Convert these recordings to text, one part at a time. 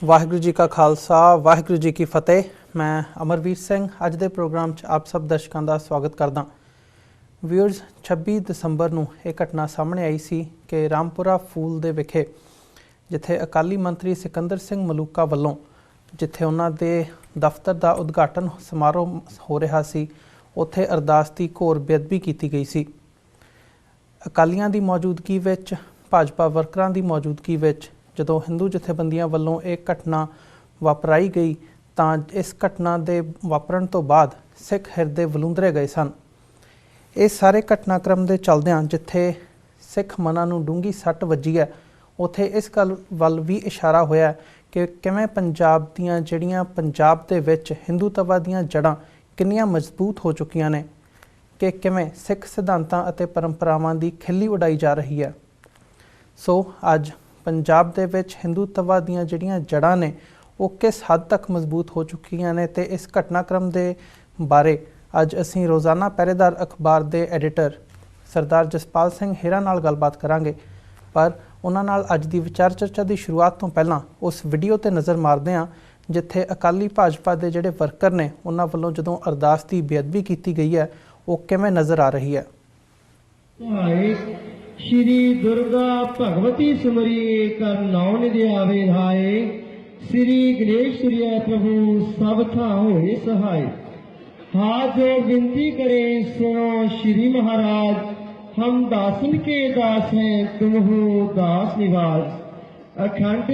वाहिगुरू जी का खालसा वाहिगुरू जी की फतेह। मैं अमरवीर सिंह अज के प्रोग्राम आप सब दर्शकों का स्वागत करदा। व्यूअर्स 26 दसंबर ਨੂੰ ਇਹ ਘਟਨਾ ਸਾਹਮਣੇ ਆਈ ਸੀ ਕਿ ਰਾਮਪੁਰਾ ਫੂਲ ਦੇ ਵਿਖੇ ਜਿੱਥੇ ਅਕਾਲੀ ਮੰਤਰੀ ਸਿਕੰਦਰ ਸਿੰਘ ਮਲੂਕਾ ਵੱਲੋਂ ਜਿੱਥੇ ਉਹਨਾਂ ਦੇ ਦਫ਼ਤਰ ਦਾ ਉਦਘਾਟਨ ਸਮਾਰੋਹ ਹੋ ਰਿਹਾ ਸੀ ਉੱਥੇ ਅਰਦਾਸ ਦੀ ਘੋਰ ਬੇਅਦਬੀ ਕੀਤੀ ਗਈ ਸੀ। ਅਕਾਲੀਆਂ ਦੀ ਮੌਜੂਦਗੀ ਵਿੱਚ ਭਾਜਪਾ ਵਰਕਰਾਂ ਦੀ ਮੌਜੂਦਗੀ ਵਿੱਚ ਜਦੋਂ ਹਿੰਦੂ ਜਥੇਬੰਦੀਆਂ ਵੱਲੋਂ ਇਹ ਘਟਨਾ ਵਾਪਰਾਈ ਗਈ ਤਾਂ ਇਸ ਘਟਨਾ ਦੇ ਵਾਪਰਨ ਤੋਂ ਬਾਅਦ ਸਿੱਖ ਹਿਰਦੇ ਵਲੂੰਦਰੇ ਗਏ ਸਨ। ਇਹ ਸਾਰੇ ਘਟਨਾਕ੍ਰਮ ਦੇ ਚੱਲਦਿਆਂ ਜਿੱਥੇ ਸਿੱਖ ਮਨਾਂ ਨੂੰ ਡੂੰਘੀ ਸੱਟ ਵੱਜੀ ਹੈ ਉੱਥੇ ਇਸ ਗੱਲ ਵੱਲ ਵੀ ਇਸ਼ਾਰਾ ਹੋਇਆ ਕਿ ਕਿਵੇਂ ਪੰਜਾਬ ਦੀਆਂ ਜਿਹੜੀਆਂ ਪੰਜਾਬ ਦੇ ਵਿੱਚ ਹਿੰਦੂਤਵਾ ਦੀਆਂ ਜੜ੍ਹਾਂ ਕਿੰਨੀਆਂ ਮਜ਼ਬੂਤ ਹੋ ਚੁੱਕੀਆਂ ਨੇ ਕਿ ਕਿਵੇਂ ਸਿੱਖ ਸਿਧਾਂਤਾਂ ਅਤੇ ਪਰੰਪਰਾਵਾਂ ਦੀ ਖਿੱਲੀ ਉਡਾਈ ਜਾ ਰਹੀ ਹੈ। ਸੋ ਅੱਜ ਪੰਜਾਬ ਦੇ ਵਿੱਚ ਹਿੰਦੂਤਵਾ ਦੀਆਂ ਜਿਹੜੀਆਂ ਜੜ੍ਹਾਂ ਨੇ ਉਹ ਕਿਸ ਹੱਦ ਤੱਕ ਮਜ਼ਬੂਤ ਹੋ ਚੁੱਕੀਆਂ ਨੇ ਤੇ ਇਸ ਘਟਨਾਕ੍ਰਮ ਦੇ ਬਾਰੇ ਅੱਜ ਅਸੀਂ ਰੋਜ਼ਾਨਾ ਪਹਿਰੇਦਾਰ ਅਖਬਾਰ ਦੇ ਐਡੀਟਰ ਸਰਦਾਰ ਜਸਪਾਲ ਸਿੰਘ ਹੀਰਾ ਨਾਲ ਗੱਲਬਾਤ ਕਰਾਂਗੇ। ਪਰ ਉਹਨਾਂ ਨਾਲ ਅੱਜ ਦੀ ਵਿਚਾਰ ਚਰਚਾ ਦੀ ਸ਼ੁਰੂਆਤ ਤੋਂ ਪਹਿਲਾਂ ਉਸ ਵੀਡੀਓ ਤੇ ਨਜ਼ਰ ਮਾਰਦੇ ਹਾਂ ਜਿੱਥੇ ਅਕਾਲੀ ਭਾਜਪਾ ਦੇ ਜਿਹੜੇ ਵਰਕਰ ਨੇ ਉਹਨਾਂ ਵੱਲੋਂ ਜਦੋਂ ਅਰਦਾਸ ਦੀ ਬੇਅਦਬੀ ਕੀਤੀ ਗਈ ਹੈ ਉਹ ਕਿਵੇਂ ਨਜ਼ਰ ਆ ਰਹੀ ਹੈ। श्री दुर्गा भगवती सिमरिए कर नाम निध्यावे धाए, श्री गणेश सूर्य प्रभु सब था होए सहाय। हाथ जोड़ विनती करें सुनो श्री महाराज, हम दासन के दास हैं तुम हो दास निवास। अखंड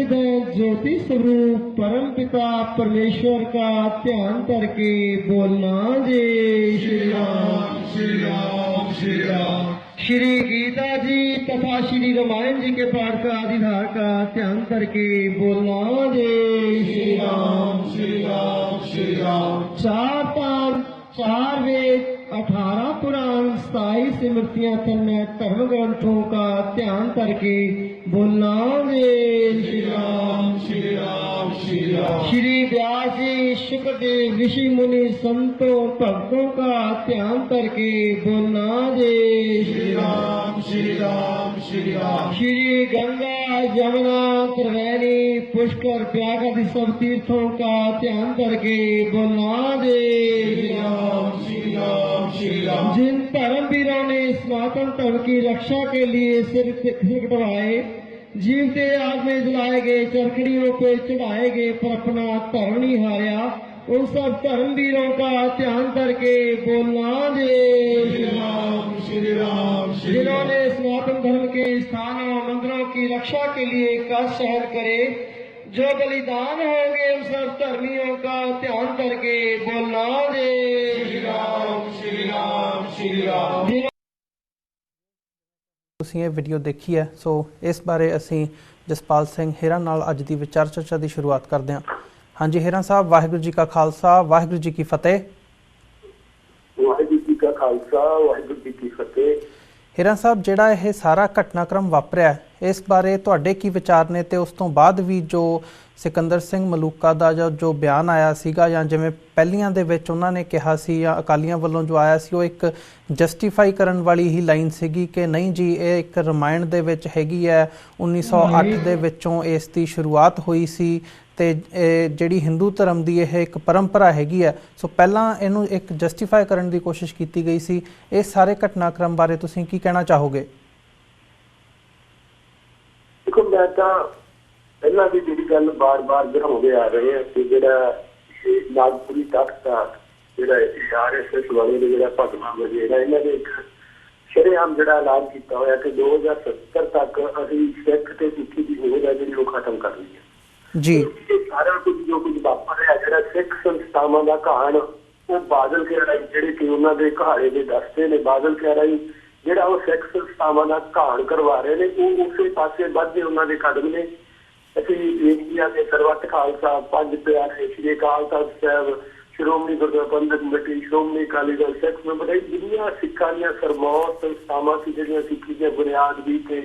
ज्योति स्वरूप परम पिता परमेश्वर का ध्यान करके बोलना जय श्री राम श्री राम श्री राम। श्री गीता जी तथा श्री रामायण जी के पाठ का आधिधार का ध्यान करके बोलना जय श्री राम श्री राम श्री राम। 4 पाठ 4 वेद 18 पुराण 27 स्मृतियां तन्मय धर्म ग्रंथों का ध्यान करके बोलना जय श्री राम श्री राम श्री राम। श्री व्यास जी शुक्रदेव ऋषि मुनि संतों भक्तों का ध्यान करके बोलना जय श्री राम श्री राम श्री राम। श्री गंगा यमुना त्रिवेणी पुष्कर प्रयाग आदि सब तीर्थों का ध्यान करके बोलना जय श्री राम श्री राम श्री राम। जिन धर्मवीरों ने सनातन धर्म की रक्षा के लिए सिर कटवाए, जीवते आग में जलाए गए, चरखड़ियों पे चढ़ाए गए पर अपना धर्म नहीं हारा, उन सब धर्मवीरों का ध्यान करके बोलना जय श्री राम श्री राम। जिन्होंने सनातन धर्म के स्थानों मंदिरों की रक्षा के लिए कष्ट सहन करे, जो बलिदान होंगे उन सब धर्मियों का ध्यान करके बोलना जय श्री राम श्री राम श्री राम। ਤੁਸੀਂ ਇਹ ਵੀਡੀਓ ਦੇਖੀ ਹੈ ਸੋ ਇਸ ਬਾਰੇ ਅਸੀਂ ਜਸਪਾਲ ਸਿੰਘ ਹੀਰਾ ਨਾਲ ਅੱਜ ਦੀ ਵਿਚਾਰ ਚਰਚਾ ਦੀ ਸ਼ੁਰੂਆਤ ਕਰਦੇ ਹਾਂ। ਹਾਂਜੀ ਹੀਰਾ ਸਾਹਿਬ, ਵਾਹਿਗੁਰੂ ਜੀ ਕਾ ਖਾਲਸਾ ਵਾਹਿਗੁਰੂ ਜੀ ਕੀ ਫਤਿਹ। ਵਾਹਿਗੁਰੂ ਜੀ ਕਾ ਖਾਲਸਾ ਵਾਹਿਗੁਰੂ ਜੀ ਕੀ ਫਤਿਹ। ਹੀਰਾ ਸਾਹਿਬ, ਜਿਹੜਾ ਇਹ ਸਾਰਾ ਘਟਨਾਕ੍ਰਮ ਵਾਪਰਿਆ ਇਸ ਬਾਰੇ ਤੁਹਾਡੇ ਕੀ ਵਿਚਾਰ ਨੇ ਤੇ ਉਸ ਤੋਂ ਬਾਅਦ ਵੀ ਜੋ ਸਿਕੰਦਰ ਸਿੰਘ ਮਲੂਕਾ ਦਾ ਜੋ ਬਿਆਨ ਆਇਆ ਸੀਗਾ ਜਾਂ ਜਿਵੇਂ ਪਹਿਲੀਆਂ ਦੇ ਵਿੱਚ ਉਹਨਾਂ ਨੇ ਕਿਹਾ ਸੀ ਜਾਂ ਅਕਾਲੀਆਂ ਵੱਲੋਂ ਜੋ ਆਇਆ ਸੀ ਉਹ ਇੱਕ ਜਸਟੀਫਾਈ ਕਰਨ ਵਾਲੀ ਹੀ ਲਾਈਨ ਸੀਗੀ ਕਿ ਨਹੀਂ ਜੀ ਇਹ ਇੱਕ ਰਾਮਾਇਣ ਦੇ ਵਿੱਚ ਹੈਗੀ ਹੈ, 1908 ਦੇ ਵਿੱਚੋਂ ਇਸ ਦੀ ਸ਼ੁਰੂਆਤ ਹੋਈ ਸੀ ਤੇ ਜਿਹੜੀ ਹਿੰਦੂ ਧਰਮ ਦੀ ਇਹ ਇੱਕ ਪਰੰਪਰਾ ਹੈਗੀ ਹੈ। ਸੋ ਪਹਿਲਾਂ ਇਹਨੂੰ ਇੱਕ ਜਸਟੀਫਾਈ ਕਰਨ ਦੀ ਕੋਸ਼ਿਸ਼ ਕੀਤੀ ਗਈ ਸੀ। ਇਸ ਸਾਰੇ ਘਟਨਾਕ੍ਰਮ ਬਾਰੇ ਤੁਸੀਂ ਕੀ ਕਹਿਣਾ ਚਾਹੋਗੇ? ਦੇਖੋ, ਮੈਂ ਤਾਂ ਪਹਿਲਾਂ ਵੀ ਜਿਹੜੀ ਗੱਲ ਬਾਰ-ਬਾਰ ਦੁਹਰਾਉਂਦੇ ਆ ਰਹੇ ਹਾਂ ਕਿ ਜਿਹੜਾ ਨਾਗਪੁਰੀ ਤਖਤ ਦਾ ਜਿਹੜਾ RSS ਵਾਲੇ ਦੇ ਜਿਹੜਾ ਭਗਵਾਨ ਵਗੈਰਾ ਇਹਨਾਂ ਦੇ ਇੱਕ ਸ਼ਰੇਆਮ ਜਿਹੜਾ ਐਲਾਨ ਕੀਤਾ ਹੋਇਆ ਕਿ 2070 ਤੱਕ ਅਸੀਂ ਸਿੱਖ ਤੇ ਸਿੱਖੀ ਦੀ ਹੋਂਦ ਹੈ ਜਿਹੜੀ ਉਹ ਖਤਮ ਕਰਨੀ ਹੈ ਜੀ। ਸਾਰਾ ਕੁਝ ਜੋ ਕੁਝ ਵਾਪਰ ਰਿਹਾ ਜਿਹੜਾ ਸਿੱਖ ਸੰਸਥਾਵਾਂ ਦਾ ਕਹਾਣ ਉਹ ਬਾਦਲ ਕਹਿ ਜਿਹੜੇ ਕਿ ਉਹਨਾਂ ਦੇ ਕਹਾੜੇ ਦੇ ਦਸਤੇ ਨੇ ਬਾਦਲ ਕਹਿ ਰਹੀ ਜਿਹੜਾ ਉਹ ਸਿੱਖ ਸੰਸਥਾਵਾਂ ਦਾ ਕਹਾਣ ਕਰਵਾ ਰਹੇ ਨੇ ਉਹ ਉਸੇ ਪਾਸੇ ਵੱਧਦੇ ਉਹਨਾਂ ਦੇ ਕਦਮ ਨੇ। ਅਸੀਂ ਵੇਖਦੇ ਹਾਂ ਕਿ ਸਰਬੱਤ ਖਾਲਸਾ ਪੰਜ ਪਿਆਰੇ ਸ਼੍ਰੀ ਅਕਾਲ ਤਖ਼ਤ ਸਾਹਿਬ ਸ਼੍ਰੋਮਣੀ ਗੁਰਦੁਆਰਾ ਪ੍ਰਬੰਧਕ ਕਮੇਟੀ ਸ਼੍ਰੋਮਣੀ ਅਕਾਲੀ ਦਲ ਸਿੱਖ ਸੰਗਠਨ ਜਿਹੜੀਆਂ ਸਿੱਖਾਂ ਦੀਆਂ ਸਰਮੌਤ ਸੰਸਥਾਵਾਂ ਸੀ ਜਿਹੜੀਆਂ ਸਿੱਖੀ ਦੀਆਂ ਬੁਨਿਆਦ ਵੀ ਤੇ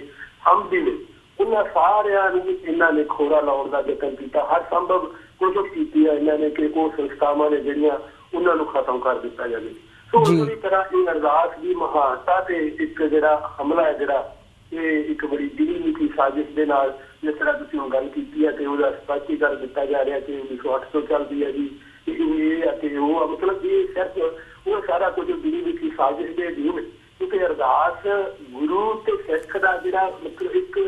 ਹਮ ਵੀ ਨੇ ਉਹਨਾਂ ਸਾਰਿਆਂ ਨੂੰ ਇਹਨਾਂ ਨੇ ਖੋਰਾ ਲਾਉਣ ਦਾ ਯਤਨ ਕੀਤਾ। ਹਰ ਸੰਭਵ ਕੋਸ਼ਿਸ਼ ਕੀਤੀ ਹੈ ਇਹਨਾਂ ਨੇ ਕਿ ਉਹ ਸੰਸਥਾਵਾਂ ਨੇ ਜਿਹੜੀਆਂ ਉਹਨਾਂ ਨੂੰ ਖਤਮ ਕਰ ਦਿੱਤਾ ਜਾਵੇ। ਸੋ ਉਸੇ ਤਰ੍ਹਾਂ ਇਹ ਅਰਦਾਸ ਦੀ ਮਹਾਨਤਾ ਤੇ ਇੱਕ ਜਿਹੜਾ ਹਮਲਾ ਹੈ ਜਿਹੜਾ ਇਹ ਇੱਕ ਬੜੀ ਦਿਲੀ ਸਾਜ਼ਿਸ਼ ਦੇ ਨਾਲ ਜਿਸ ਤਰ੍ਹਾਂ ਤੁਸੀਂ ਹੁਣ ਗੱਲ ਕੀਤੀ ਹੈ ਤੇ ਉਹਦਾ ਸਪਸ਼ਟੀਕਰਨ ਦਿੱਤਾ ਜਾ ਰਿਹਾ ਕਿ 1908 ਤੋਂ ਚੱਲਦੀ ਹੈ ਜੀ ਇਹ ਅਤੇ ਉਹ ਮਤਲਬ ਇਹ ਸਿਰਫ ਉਹ ਸਾਰਾ ਕੁਝ ਦਿਲੀ ਸਾਜ਼ਿਸ਼ ਦੇ ਅਧੀਨ, ਕਿਉਂਕਿ ਅਰਦਾਸ ਗੁਰੂ ਤੇ ਸਿੱਖ ਦਾ ਜਿਹੜਾ ਮਤਲਬ ਇੱਕ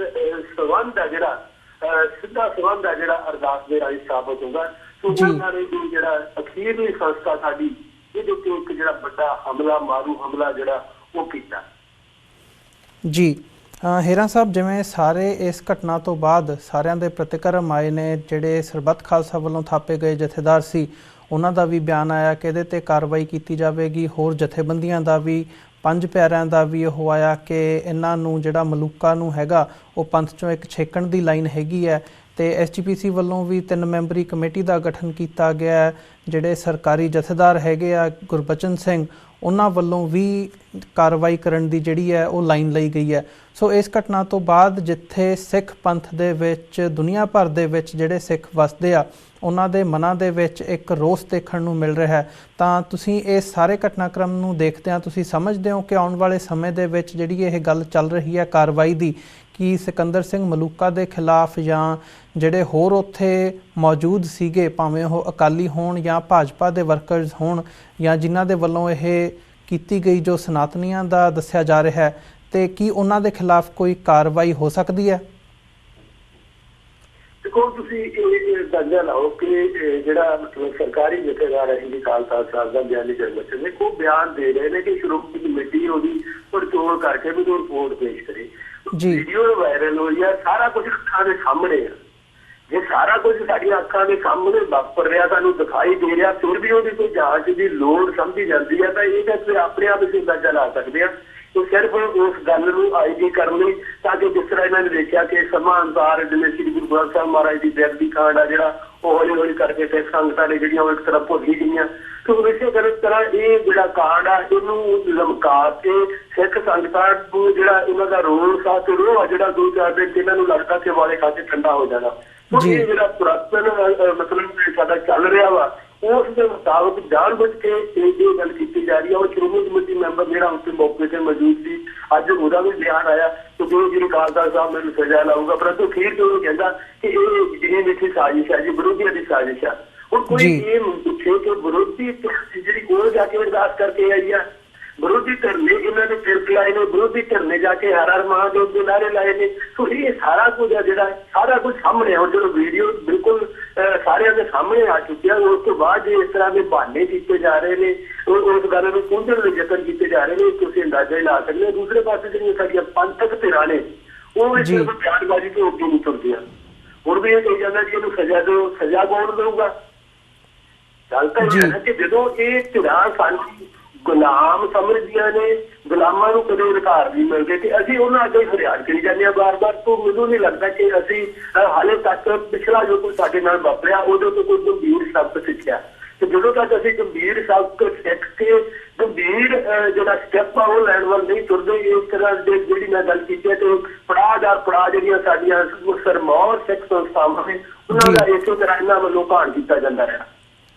ਸੰਬੰਧ ਹੈ, ਜਿਹੜਾ ਸਿੱਧਾ ਸੰਬੰਧ ਹੈ ਜਿਹੜਾ ਅਰਦਾਸ ਦੇ ਰਾਹੀਂ ਸਥਾਪਿਤ ਹੁੰਦਾ। ਸੋ ਉਹਨਾਂ ਨੇ ਜਿਹੜਾ ਅਖੀਰਲੀ ਸੰਸਥਾ ਸਾਡੀ ਇਹਦੇ ਉੱਤੇ ਇੱਕ ਜਿਹੜਾ ਵੱਡਾ ਹਮਲਾ, ਮਾਰੂ ਹਮਲਾ ਜਿਹੜਾ ਉਹ ਕੀਤਾ ਜੀ। ਹੇਰਾਂ ਸਾਹਿਬ, ਜਿਵੇਂ ਸਾਰੇ ਇਸ ਘਟਨਾ ਤੋਂ ਬਾਅਦ ਸਾਰਿਆਂ ਦੇ ਪ੍ਰਤੀਕਰਮ ਆਏ ਨੇ, ਜਿਹੜੇ ਸਰਬੱਤ ਖਾਲਸਾ ਵੱਲੋਂ ਥਾਪੇ ਗਏ ਜਥੇਦਾਰ ਸੀ ਉਹਨਾਂ ਦਾ ਵੀ ਬਿਆਨ ਆਇਆ ਕਿ ਇਹਦੇ ਤੇ ਕਾਰਵਾਈ ਕੀਤੀ ਜਾਵੇਗੀ। ਹੋਰ ਜਥੇਬੰਦੀਆਂ ਦਾ ਵੀ, ਪੰਜ ਪਿਆਰਿਆਂ ਦਾ ਵੀ ਉਹ ਆਇਆ ਕਿ ਇਹਨਾਂ ਨੂੰ ਜਿਹੜਾ ਮਲੂਕਾ ਨੂੰ ਹੈਗਾ ਉਹ ਪੰਥ ਚੋਂ ਇੱਕ ਛੇਕਣ ਦੀ ਲਾਈਨ ਹੈਗੀ ਹੈ। ਤੇ SGPC ਵੱਲੋਂ ਵੀ 3 ਮੈਂਬਰੀ ਕਮੇਟੀ ਦਾ ਗਠਨ ਕੀਤਾ ਗਿਆ ਹੈ। ਜਿਹੜੇ ਸਰਕਾਰੀ ਜਥੇਦਾਰ ਹੈਗੇ ਆ ਗੁਰਬਚਨ ਸਿੰਘ, ਉਹਨਾਂ ਵੱਲੋਂ ਵੀ ਕਾਰਵਾਈ ਕਰਨ ਦੀ ਜਿਹੜੀ ਹੈ ਉਹ ਲਾਈਨ ਲਈ ਗਈ ਹੈ। ਸੋ ਇਸ ਘਟਨਾ ਤੋਂ ਬਾਅਦ ਜਿੱਥੇ ਸਿੱਖ ਪੰਥ ਦੇ ਵਿੱਚ, ਦੁਨੀਆ ਭਰ ਦੇ ਵਿੱਚ ਜਿਹੜੇ ਸਿੱਖ ਵਸਦੇ ਆ, ਉਹਨਾਂ ਦੇ ਮਨਾਂ ਦੇ ਵਿੱਚ ਇੱਕ ਰੋਸ ਦੇਖਣ ਨੂੰ ਮਿਲ ਰਿਹਾ ਹੈ। ਤਾਂ ਤੁਸੀਂ ਇਸ ਸਾਰੇ ਘਟਨਾਕ੍ਰਮ ਨੂੰ ਦੇਖਦਿਆਂ ਤੁਸੀਂ ਸਮਝਦੇ ਹੋ ਕਿ ਆਉਣ ਵਾਲੇ ਸਮੇਂ ਦੇ ਵਿੱਚ ਜਿਹੜੀ ਇਹ ਗੱਲ ਚੱਲ ਰਹੀ ਹੈ ਕਾਰਵਾਈ ਦੀ, ਕਿ ਸਿਕੰਦਰ ਸਿੰਘ ਮਲੂਕਾ ਦੇ ਖਿਲਾਫ ਜਾਂ ਜਿਹੜੇ ਹੋਰ ਉੱਥੇ ਮੌਜੂਦ ਸੀਗੇ, ਭਾਵੇਂ ਉਹ ਅਕਾਲੀ ਹੋਣ ਜਾਂ ਭਾਜਪਾ ਦੇ ਵਰਕਰਸ ਹੋਣ ਜਾਂ ਜਿਨ੍ਹਾਂ ਦੇ ਵੱਲੋਂ ਇਹ ਕੀਤੀ ਗਈ ਜੋ ਸਨਾਤਨੀਆਂ ਦਾ ਦੱਸਿਆ ਜਾ ਰਿਹਾ ਹੈ, ਤੇ ਕੀ ਉਹਨਾਂ ਦੇ ਖਿਲਾਫ ਕੋਈ ਕਾਰਵਾਈ ਹੋ ਸਕਦੀ ਹੈ? ਦੇਖੋ, ਤੁਸੀਂ ਇਹ ਅੰਦਾਜ਼ਾ ਲਾਓ ਕਿ ਜਿਹੜਾ ਮਤਲਬ ਸਰਕਾਰੀ ਜਥੇਦਾਰ ਹੈ ਜੀ ਖਾਲਸਾ ਸਾਹਿਬ ਦਾ ਗਿਆਨੀ ਗੁਰਬਚਨ ਸਿੰਘ, ਉਹ ਬਿਆਨ ਦੇ ਰਹੇ ਨੇ ਕਿ ਸ਼੍ਰੋਮਣੀ ਕਮੇਟੀ ਉਹਦੀ ਪੜਚੋਲ ਕਰਕੇ ਵੀ ਉਹ ਰਿਪੋਰਟ ਪੇਸ਼ ਕਰੇ। ਵੀਡੀਓ ਵਾਇਰਲ ਹੋਈ ਆ, ਸਾਰਾ ਕੁਝ ਅੱਖਾਂ ਦੇ ਸਾਹਮਣੇ ਆ। ਜੇ ਸਾਰਾ ਕੁਝ ਸਾਡੀਆਂ ਅੱਖਾਂ ਦੇ ਸਾਹਮਣੇ ਵਾਪਰ ਰਿਹਾ, ਸਾਨੂੰ ਦਿਖਾਈ ਦੇ ਰਿਹਾ, ਫਿਰ ਵੀ ਉਹਦੀ ਕੋਈ ਜਾਂਚ ਦੀ ਲੋੜ ਸਮਝੀ ਜਾਂਦੀ ਹੈ, ਤਾਂ ਇਹ ਤਾਂ ਆਪਣੇ ਆਪ ਅਸੀਂ ਅੰਦਾਜ਼ਾ ਲਾ ਸਕਦੇ ਹਾਂ। ਉਹ ਸਿਰਫ ਉਸ ਗੱਲ ਨੂੰ ਆਈਡੀ ਕਰਨ ਲਈ, ਤਾਂ ਕਿ ਜਿਸ ਤਰ੍ਹਾਂ ਇਹਨਾਂ ਨੇ ਦੇਖਿਆ ਕਿ ਸਮਾਂ ਅਨੁਸਾਰ ਜਿਵੇਂ ਸ੍ਰੀ ਗੁਰੂ ਗ੍ਰੰਥ ਸਾਹਿਬ ਮਹਾਰਾਜ ਦੀ ਬੇਅਦਬੀ ਕਾਂਡ ਆ ਜਿਹੜਾ ਉਹ ਹੌਲੀ ਹੌਲੀ ਕਰਕੇ ਤੇ ਸੰਗਤਾਂ ਨੇ ਜਿਹੜੀਆਂ ਉਹ ਇੱਕ ਤਰ੍ਹਾਂ ਭੁੱਲ ਹੀ ਗਈਆਂ। ਤੇ ਇਸੇ ਤਰ੍ਹਾਂ ਇਹ ਜਿਹੜਾ ਕਾਂਡ ਆ ਇਹਨੂੰ ਲਮਕਾ ਕੇ ਸਿੱਖ ਸੰਗਤਾਂ ਨੂੰ ਜਿਹੜਾ ਇਹਨਾਂ ਦਾ ਰੋਲ ਸਾ ਤੇ ਰੋਹ ਆ ਜਿਹੜਾ 2-4 ਦਿਨ ਇਹਨਾਂ ਨੂੰ ਲੱਗਦਾ ਕਿ ਵਾਲੇ ਖਾ ਕੇ ਠੰਡਾ ਹੋ ਜਾਣਾ। ਇਹ ਜਿਹੜਾ ਪੁਰਾਤਨ ਮਤਲਬ ਸਾਡਾ ਚੱਲ ਰਿਹਾ ਵਾ, ਉਸ ਦੇ ਮੁਤਾਬਕ ਜਾਣਬੁੱਝ ਕੇ ਇਹ ਗੱਲ ਕੀਤੀ ਜਾ ਰਹੀ ਹੈ। ਉਹ ਸ਼੍ਰੋਮਣੀ ਕਮੇਟੀ ਮੈਂਬਰ ਜਿਹੜਾ ਉਸ ਮੌਕੇ ਤੇ ਮੌਜੂਦ ਸੀ, ਅੱਜ ਉਹਦਾ ਵੀ ਬਿਆਨ ਆਇਆ ਕਿ ਜੋ ਜਿਹੜੀ ਖਾਲਸਾ ਸਾਹਿਬ ਮੈਨੂੰ ਸਜ਼ਾ ਲਾਊਗਾ, ਪਰੰਤੂ ਅਖੀਰ ਤੇ ਉਹ ਕਹਿੰਦਾ ਕਿ ਇਹ ਜਿਹੜੀ ਮਿੱਠੀ ਸਾਜ਼ਿਸ਼ ਹੈ ਜੀ, ਵਿਰੋਧੀਆਂ ਦੀ ਸਾਜ਼ਿਸ਼ ਹੈ। ਹੁਣ ਕੋਈ ਇਹ ਪੁੱਛੇ ਕਿ ਵਿਰੋਧੀ ਜਿਹੜੀ ਕੋਲ ਜਾ ਕੇ ਅਰਦਾਸ ਕਰਕੇ ਆਈ ਆ, ਵਿਰੋਧੀ ਧਿਰ ਨੇ ਇਹਨਾਂ ਨੇ ਤਿਰਕ ਲਾਏ ਨੇ, ਵਿਰੋਧੀ ਧਿਰ ਨੇ ਜਾ ਕੇ ਹਰ ਹਰ ਮਹਾਦੇਵ ਦੇ ਨਾਅਰੇ ਲਾਏ ਨੇ। ਸੋ ਇਹ ਸਾਰਾ ਕੁਝ ਆ ਜਿਹੜਾ ਸਾਰਾ ਕੁਝ ਸਾਹਮਣੇ, ਹੁਣ ਜਦੋਂ ਵੀਡੀਓ ਬਿਲਕੁਲ ਸਾਰਿਆਂ ਦੇ ਸਾਹਮਣੇ ਆ ਚੁੱਕਿਆ, ਉਸ ਤੋਂ ਬਾਅਦ ਜੇ ਇਸ ਤਰ੍ਹਾਂ ਦੇ ਬਹਾਨੇ ਕੀਤੇ ਜਾ ਰਹੇ ਨੇ, ਉਸ ਗੱਲ ਨੂੰ ਪੁੰਝਣ ਲਈ ਯਤਨ ਕੀਤੇ ਜਾ ਰਹੇ ਨੇ, ਤੁਸੀਂ ਅੰਦਾਜ਼ਾ ਹੀ ਲਾ ਸਕਦੇ ਹੋ। ਦੂਸਰੇ ਪਾਸੇ ਜਿਹੜੀਆਂ ਸਾਡੀਆਂ ਪੰਥਕ ਧਿਰਾਂ ਨੇ ਉਹ ਵੀ ਸਿਰਫ ਬਿਆਨਬਾਜ਼ੀ ਤੋਂ ਅੱਗੇ ਨਹੀਂ ਤੁਰਦੀਆਂ। ਹੁਣ ਵੀ ਇਹ ਕਹੀ ਜਾਂਦਾ ਕਿ ਇਹਨੂੰ ਸਜ਼ਾ ਦਿਓ, ਸਜ਼ਾ ਕੌਣ ਦੇਊਗਾ? ਗੱਲ ਤਾਂ ਇਹ ਹੈ ਕਿ ਜਦੋਂ ਇਹ ਧਿਰਾਂ ਸਾਨੂੰ ਗੁਲਾਮ ਸਮਝਦੀਆਂ ਨੇ, ਗੁਲਾਮਾਂ ਨੂੰ ਕਦੇ ਅਧਿਕਾਰ ਨਹੀਂ ਮਿਲਦੇ, ਤੇ ਅਸੀਂ ਉਹਨਾਂ ਅੱਗੇ ਫਰਿਆਦ ਕਰੀ ਜਾਂਦੇ ਹਾਂ ਬਾਰ-ਬਾਰ। ਤੋਂ ਮੈਨੂੰ ਨਹੀਂ ਲੱਗਦਾ ਕਿ ਅਸੀਂ ਹਾਲੇ ਤੱਕ ਪਿਛਲਾ ਜੋ ਕੁਝ ਸਾਡੇ ਨਾਲ ਵਾਪਰਿਆ ਉਹਦੇ ਤੋਂ ਕੋਈ ਗੰਭੀਰ ਸਬਕ ਸਿੱਖਿਆ। ਤੇ ਜਦੋਂ ਤੱਕ ਅਸੀਂ ਗੰਭੀਰ ਸਬਕ ਸਿੱਖ ਕੇ ਗੰਭੀਰ ਜਿਹੜਾ ਸਟੈਪ ਆ ਉਹ ਲੈਣ ਵੱਲ ਨਹੀਂ ਤੁਰਦੇ, ਇਸ ਤਰ੍ਹਾਂ ਦੇ ਜਿਹੜੀ ਮੈਂ ਗੱਲ ਕੀਤੀ ਹੈ ਤੇ ਪੜਾਅ ਦਰ ਪੜਾਅ ਜਿਹੜੀਆਂ ਸਾਡੀਆਂ ਸਰਮੌਰ ਸਿੱਖ ਸੰਸਥਾਵਾਂ ਨੇ ਉਹਨਾਂ ਦਾ ਇਸੇ ਤਰ੍ਹਾਂ ਇਹਨਾਂ ਵੱਲੋਂ ਘਾਣ ਕੀਤਾ ਜਾਂਦਾ ਰਿਹਾ।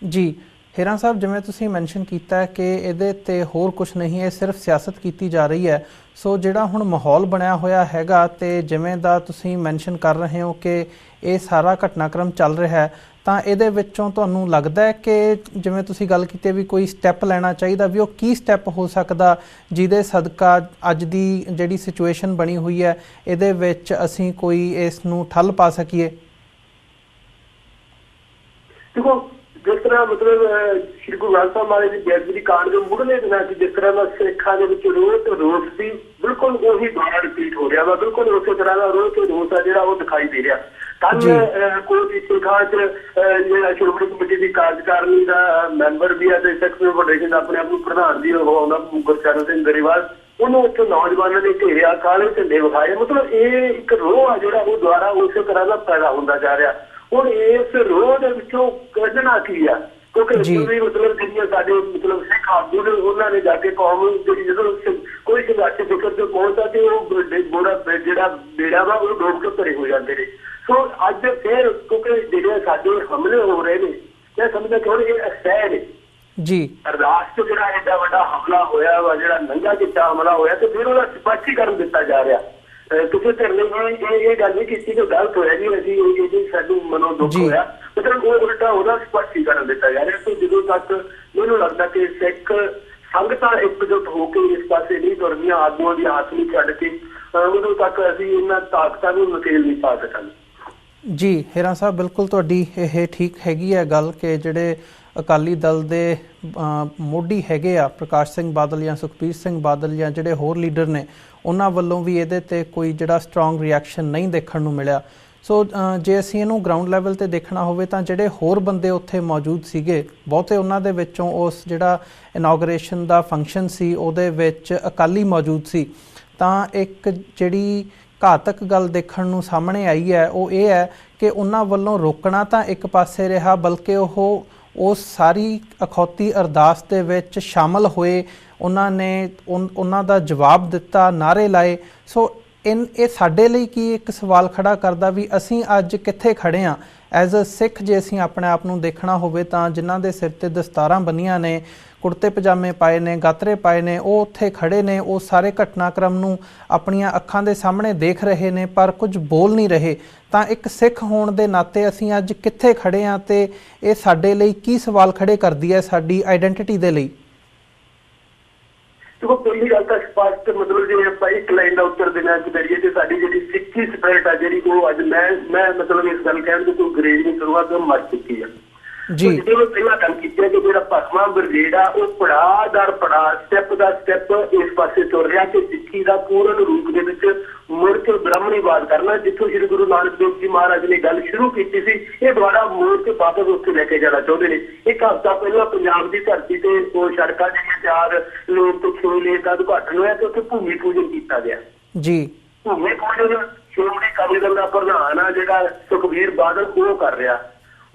ਜੀ ਹੇਰਾਂ ਸਾਹਿਬ, ਜਿਵੇਂ ਤੁਸੀਂ ਮੈਂਸ਼ਨ ਕੀਤਾ ਕਿ ਇਹਦੇ ਤੇ ਹੋਰ ਕੁਝ ਨਹੀਂ, ਇਹ ਸਿਰਫ ਸਿਆਸਤ ਕੀਤੀ ਜਾ ਰਹੀ ਹੈ। ਸੋ ਜਿਹੜਾ ਹੁਣ ਮਾਹੌਲ ਬਣਿਆ ਹੋਇਆ ਹੈਗਾ, ਤੇ ਜਿਵੇਂ ਦਾ ਤੁਸੀਂ ਮੈਂਸ਼ਨ ਕਰ ਰਹੇ ਹੋ ਕਿ ਇਹ ਸਾਰਾ ਘਟਨਾਕ੍ਰਮ ਚੱਲ ਰਿਹਾ ਹੈ, ਤਾਂ ਇਹਦੇ ਵਿੱਚੋਂ ਤੁਹਾਨੂੰ ਲੱਗਦਾ ਹੈ ਕਿ ਜਿਵੇਂ ਤੁਸੀਂ ਗੱਲ ਕੀਤੀ ਵੀ ਕੋਈ ਸਟੈਪ ਲੈਣਾ ਚਾਹੀਦਾ, ਵੀ ਉਹ ਕੀ ਸਟੈਪ ਹੋ ਸਕਦਾ ਜਿਹਦੇ ਸਦਕਾ ਅੱਜ ਦੀ ਜਿਹੜੀ ਸਿਚੁਏਸ਼ਨ ਬਣੀ ਹੋਈ ਹੈ ਇਹਦੇ ਵਿੱਚ ਅਸੀਂ ਕੋਈ ਇਸ ਨੂੰ ਠੱਲ ਪਾ ਸਕੀਏ? ਦੇਖੋ, ਜਿਸ ਤਰ੍ਹਾਂ ਮਤਲਬ ਸ਼੍ਰੀ ਗੁਰੂ ਗ੍ਰੰਥ ਸਾਹਿਬ ਮਹਾਰਾਜ ਦੀ ਬੇਅਦਬੀ ਕਾਂਡ ਦੇ ਮੁੱਢਲੇ ਦਿਨਾਂ 'ਚ ਜਿਸ ਤਰ੍ਹਾਂ ਦਾ ਸਿੱਖਾਂ ਦੇ ਵਿੱਚ ਰੋਸ ਸੀ, ਬਿਲਕੁਲ ਉਹੀ ਦੁਬਾਰਾ ਰਿਪੀਟ ਹੋ ਰਿਹਾ ਵਾ। ਬਿਲਕੁਲ ਉਸੇ ਤਰ੍ਹਾਂ ਦਾ ਰੋਸ ਆ ਜਿਹੜਾ ਉਹ ਦਿਖਾਈ ਦੇ ਰਿਹਾ। ਕੱਲ੍ਹ ਕੋਈ ਸਿੱਖਾਂ 'ਚ ਜਿਹੜਾ ਸ਼੍ਰੋਮਣੀ ਕਮੇਟੀ ਦੀ ਕਾਰਜਕਾਰਨੀ ਦਾ ਮੈਂਬਰ ਵੀ ਹੈ ਤੇ ਸਿੱਖ ਫੈਡਰੇਸ਼ਨ ਦਾ ਆਪਣੇ ਆਪ ਨੂੰ ਪ੍ਰਧਾਨ ਵੀ ਹੋਣਾ ਗੁਰਚਰਨ ਸਿੰਘ ਗਰੇਵਾਲ, ਉਹਨੂੰ ਉੱਥੇ ਨੌਜਵਾਨਾਂ ਨੇ ਘੇਰਿਆ, ਕਾਲੇ ਝੰਡੇ ਵਿਖਾਏ। ਮਤਲਬ ਇਹ ਇੱਕ ਰੋਹ ਆ ਜਿਹੜਾ ਉਹ ਦੁਬਾਰਾ ਉਸੇ ਤਰ੍ਹਾਂ ਦਾ ਪੈਦਾ ਹੁੰਦਾ ਜਾ ਰਿਹਾ। ਹੁਣ ਇਸ ਰੋਹ ਦੇ ਵਿੱਚੋਂ ਕੱਢਣਾ ਕੀ ਆ? ਕਿਉਂਕਿ ਮਤਲਬ ਜਿਹੜੀਆਂ ਸਾਡੇ ਮਤਲਬ ਸਿੱਖ ਆਗੂ ਨੇ ਉਹਨਾਂ ਨੇ ਜਾ ਕੇ ਕੌਮ ਜਿਹੜੀ ਜਦੋਂ ਕੋਈ ਸੰਘਰਸ਼ ਫਿਕਰ ਤੇ ਪਹੁੰਚਦਾ ਤੇ ਉਹ ਜਿਹੜਾ ਬੇੜਾ ਵਾ ਉਹ ਡੋਬ ਕੇ ਭਰੇ ਹੋ ਜਾਂਦੇ ਨੇ। ਸੋ ਅੱਜ ਫਿਰ ਕਿਉਂਕਿ ਜਿਹੜੇ ਸਾਡੇ ਹਮਲੇ ਹੋ ਰਹੇ ਨੇ, ਮੈਂ ਸਮਝਦਾ ਕਿ ਹੁਣ ਇਹ ਅਸਹਿ ਨੇ ਜੀ। ਅਰਦਾਸ ਤੋਂ ਜਿਹੜਾ ਐਡਾ ਵੱਡਾ ਹਮਲਾ ਹੋਇਆ ਵਾ, ਜਿਹੜਾ ਨੰਗਾ ਚਿੱਟਾ ਹਮਲਾ ਹੋਇਆ, ਤੇ ਫਿਰ ਉਹਦਾ ਸਪਸ਼ਟੀਕਰਨ ਦਿੱਤਾ ਜਾ ਰਿਹਾ। ਕਿਸੇ ਧਿਰ ਨੇ ਇਹ ਗੱਲ ਨਹੀਂ ਕੀਤੀ ਕਿ ਗਲਤ ਹੋਇਆ ਜੀ, ਅਸੀਂ ਇਹ ਸਾਨੂੰ ਮਨੋਂ ਦੁੱਖ ਹੋਇਆ, ਮਤਲਬ ਉਹ ਉਲਟਾ ਉਹਦਾ ਸਪਸ਼ਟੀਕਰਨ ਦਿੱਤਾ ਜਾ ਰਿਹਾ। ਤੇ ਜਦੋਂ ਤੱਕ ਮੈਨੂੰ ਲੱਗਦਾ ਕਿ ਸਿੱਖ ਸੰਗਤਾਂ ਇਕਜੁੱਟ ਹੋ ਕੇ ਇਸ ਪਾਸੇ ਨਹੀਂ ਤੁਰਦੀਆਂ, ਆਗੂਆਂ ਦੀ ਆਸ ਨਹੀਂ ਛੱਡ ਕੇ, ਉਦੋਂ ਤੱਕ ਅਸੀਂ ਇਹਨਾਂ ਤਾਕਤਾਂ ਨੂੰ ਨਕੇਲ ਨਹੀਂ ਪਾ ਸਕਾਂਗੇ। ਜੀ ਹੀਰਾ ਸਾਹਿਬ, ਬਿਲਕੁਲ ਤੁਹਾਡੀ ਇਹ ਠੀਕ ਹੈਗੀ ਹੈ ਗੱਲ ਕਿ ਜਿਹੜੇ ਅਕਾਲੀ ਦਲ ਦੇ ਮੋਢੀ ਹੈਗੇ ਆ ਪ੍ਰਕਾਸ਼ ਸਿੰਘ ਬਾਦਲ ਜਾਂ ਸੁਖਬੀਰ ਸਿੰਘ ਬਾਦਲ ਜਾਂ ਜਿਹੜੇ ਹੋਰ ਲੀਡਰ ਨੇ, ਉਹਨਾਂ ਵੱਲੋਂ ਵੀ ਇਹਦੇ 'ਤੇ ਕੋਈ ਜਿਹੜਾ ਸਟਰੋਂਗ ਰਿਐਕਸ਼ਨ ਨਹੀਂ ਦੇਖਣ ਨੂੰ ਮਿਲਿਆ। ਸੋ ਜੇ ਅਸੀਂ ਇਹਨੂੰ ਗਰਾਊਂਡ ਲੈਵਲ 'ਤੇ ਦੇਖਣਾ ਹੋਵੇ ਤਾਂ ਜਿਹੜੇ ਹੋਰ ਬੰਦੇ ਉੱਥੇ ਮੌਜੂਦ ਸੀਗੇ, ਬਹੁਤੇ ਉਹਨਾਂ ਦੇ ਵਿੱਚੋਂ ਉਸ ਜਿਹੜਾ ਇਨੋਗਰੇਸ਼ਨ ਦਾ ਫੰਕਸ਼ਨ ਸੀ ਉਹਦੇ ਵਿੱਚ ਅਕਾਲੀ ਮੌਜੂਦ ਸੀ। ਤਾਂ ਇੱਕ ਜਿਹੜੀ ਘਾਤਕ ਗੱਲ ਦੇਖਣ ਨੂੰ ਸਾਹਮਣੇ ਆਈ ਹੈ ਉਹ ਇਹ ਹੈ ਕਿ ਉਹਨਾਂ ਵੱਲੋਂ ਰੋਕਣਾ ਤਾਂ ਇੱਕ ਪਾਸੇ ਰਿਹਾ, ਬਲਕਿ ਉਹ ਉਸ ਸਾਰੀ ਅਖੌਤੀ ਅਰਦਾਸ ਦੇ ਵਿੱਚ ਸ਼ਾਮਲ ਹੋਏ, ਉਹਨਾਂ ਨੇ ਉਹਨਾਂ ਦਾ ਜਵਾਬ ਦਿੱਤਾ, ਨਾਅਰੇ ਲਾਏ। ਸੋ ਇਹ ਸਾਡੇ ਲਈ ਕੀ ਇੱਕ ਸਵਾਲ ਖੜਾ ਕਰਦਾ ਵੀ ਅਸੀਂ ਅੱਜ ਕਿੱਥੇ ਖੜ੍ਹੇ ਹਾਂ ਐਜ਼ ਅ ਸਿੱਖ। ਜੇ ਅਸੀਂ ਆਪਣੇ ਆਪ ਨੂੰ ਦੇਖਣਾ ਹੋਵੇ ਤਾਂ ਜਿਨ੍ਹਾਂ ਦੇ ਸਿਰ 'ਤੇ ਦਸਤਾਰਾਂ ਬੰਨੀਆਂ ਨੇ, ਕੁੜਤੇ ਪਜਾਮੇ ਪਾਏ ਨੇ, ਗਾਤਰੇ ਪਾਏ ਨੇ, ਉਹ ਉੱਥੇ ਖੜ੍ਹੇ ਨੇ, ਉਹ ਸਾਰੇ ਘਟਨਾਕ੍ਰਮ ਨੂੰ ਆਪਣੀਆਂ ਅੱਖਾਂ ਦੇ ਸਾਹਮਣੇ ਦੇਖ ਰਹੇ ਨੇ ਪਰ ਕੁਝ ਬੋਲ ਨਹੀਂ ਰਹੇ। ਤਾਂ ਇੱਕ ਸਿੱਖ ਹੋਣ ਦੇ ਨਾਤੇ ਅਸੀਂ ਅੱਜ ਕਿੱਥੇ ਖੜ੍ਹੇ ਹਾਂ ਤੇ ਇਹ ਸਾਡੇ ਲਈ ਕੀ ਸਵਾਲ ਖੜੇ ਕਰਦੀ ਹੈ ਸਾਡੀ ਆਈਡੈਂਟੀਟੀ ਦੇ ਲਈ? ਦੇਖੋ, ਪਹਿਲੀ ਗੱਲ ਤਾਂ ਸਪਸ਼ਟ, ਮਤਲਬ ਜੇ ਆਪਾਂ ਇੱਕ ਲਾਈਨ ਦਾ ਉੱਤਰ ਦੇਣਾ ਕਰੀਏ ਤੇ ਸਾਡੀ ਜਿਹੜੀ ਸਿੱਖੀ ਸਪਿਰਿਟ ਆ ਜਿਹੜੀ ਉਹ ਅੱਜ ਮੈਂ ਮਤਲਬ ਇਸ ਗੱਲ ਕਹਿਣ ਦੀ ਕੋਈ ਗਰੇਜ ਨਹੀਂ ਕਰੂੰਗਾ ਕਿ ਉਹ ਮਰ ਚੁੱਕੀ ਆ ਜੀ। ਜਿਵੇਂ ਪਹਿਲਾਂ ਗੱਲ ਕੀਤੀ ਹੈ ਕਿ ਜਿਹੜਾ ਭਸਮਾ ਬ੍ਰਿਗੇਡ ਆ ਉਹ ਪੜਾਅ ਦਰ ਪੜਾਅ, ਸਟੈਪ ਦਾ ਸਟੈਪ ਇਸ ਪਾਸੇ ਤੁਰ ਰਿਹਾ ਕਿ ਸਿੱਖੀ ਦਾ ਪੂਰਨ ਰੂਪ ਦੇ ਵਿੱਚ ਮੁੜ ਕੇ ਬ੍ਰਾਹਮਣੀਵਾਦ ਕਰਨਾ। ਜਿੱਥੋਂ ਸ੍ਰੀ ਗੁਰੂ ਨਾਨਕ ਦੇਵ ਜੀ ਮਹਾਰਾਜ ਨੇ ਗੱਲ ਸ਼ੁਰੂ ਕੀਤੀ ਸੀ, ਇਹ ਦੁਬਾਰਾ ਮੋੜ ਕੇ ਵਾਪਸ ਉੱਥੇ ਲੈ ਕੇ ਜਾਣਾ ਚਾਹੁੰਦੇ ਨੇ। ਇੱਕ ਹਫ਼ਤਾ ਪਹਿਲਾਂ ਪੰਜਾਬ ਦੀ ਧਰਤੀ ਤੇ ਉਹ ਸੜਕਾਂ ਜਿਹੜੀਆਂ 4 ਲੇਨ ਤੋਂ 6 ਲੇਨ ਦਾ ਉਦਘਾਟਨ ਹੋਇਆ ਤੇ ਉੱਥੇ ਭੂਮੀ ਪੂਜਨ ਕੀਤਾ ਗਿਆ ਜੀ। ਭੂਮੀ ਪੂਜਨ ਸ਼੍ਰੋਮਣੀ ਅਕਾਲੀ ਦਲ ਦਾ ਪ੍ਰਧਾਨ ਆ ਜਿਹੜਾ ਸੁਖਬੀਰ ਬਾਦਲ ਉਹ ਕਰ ਰਿਹਾ।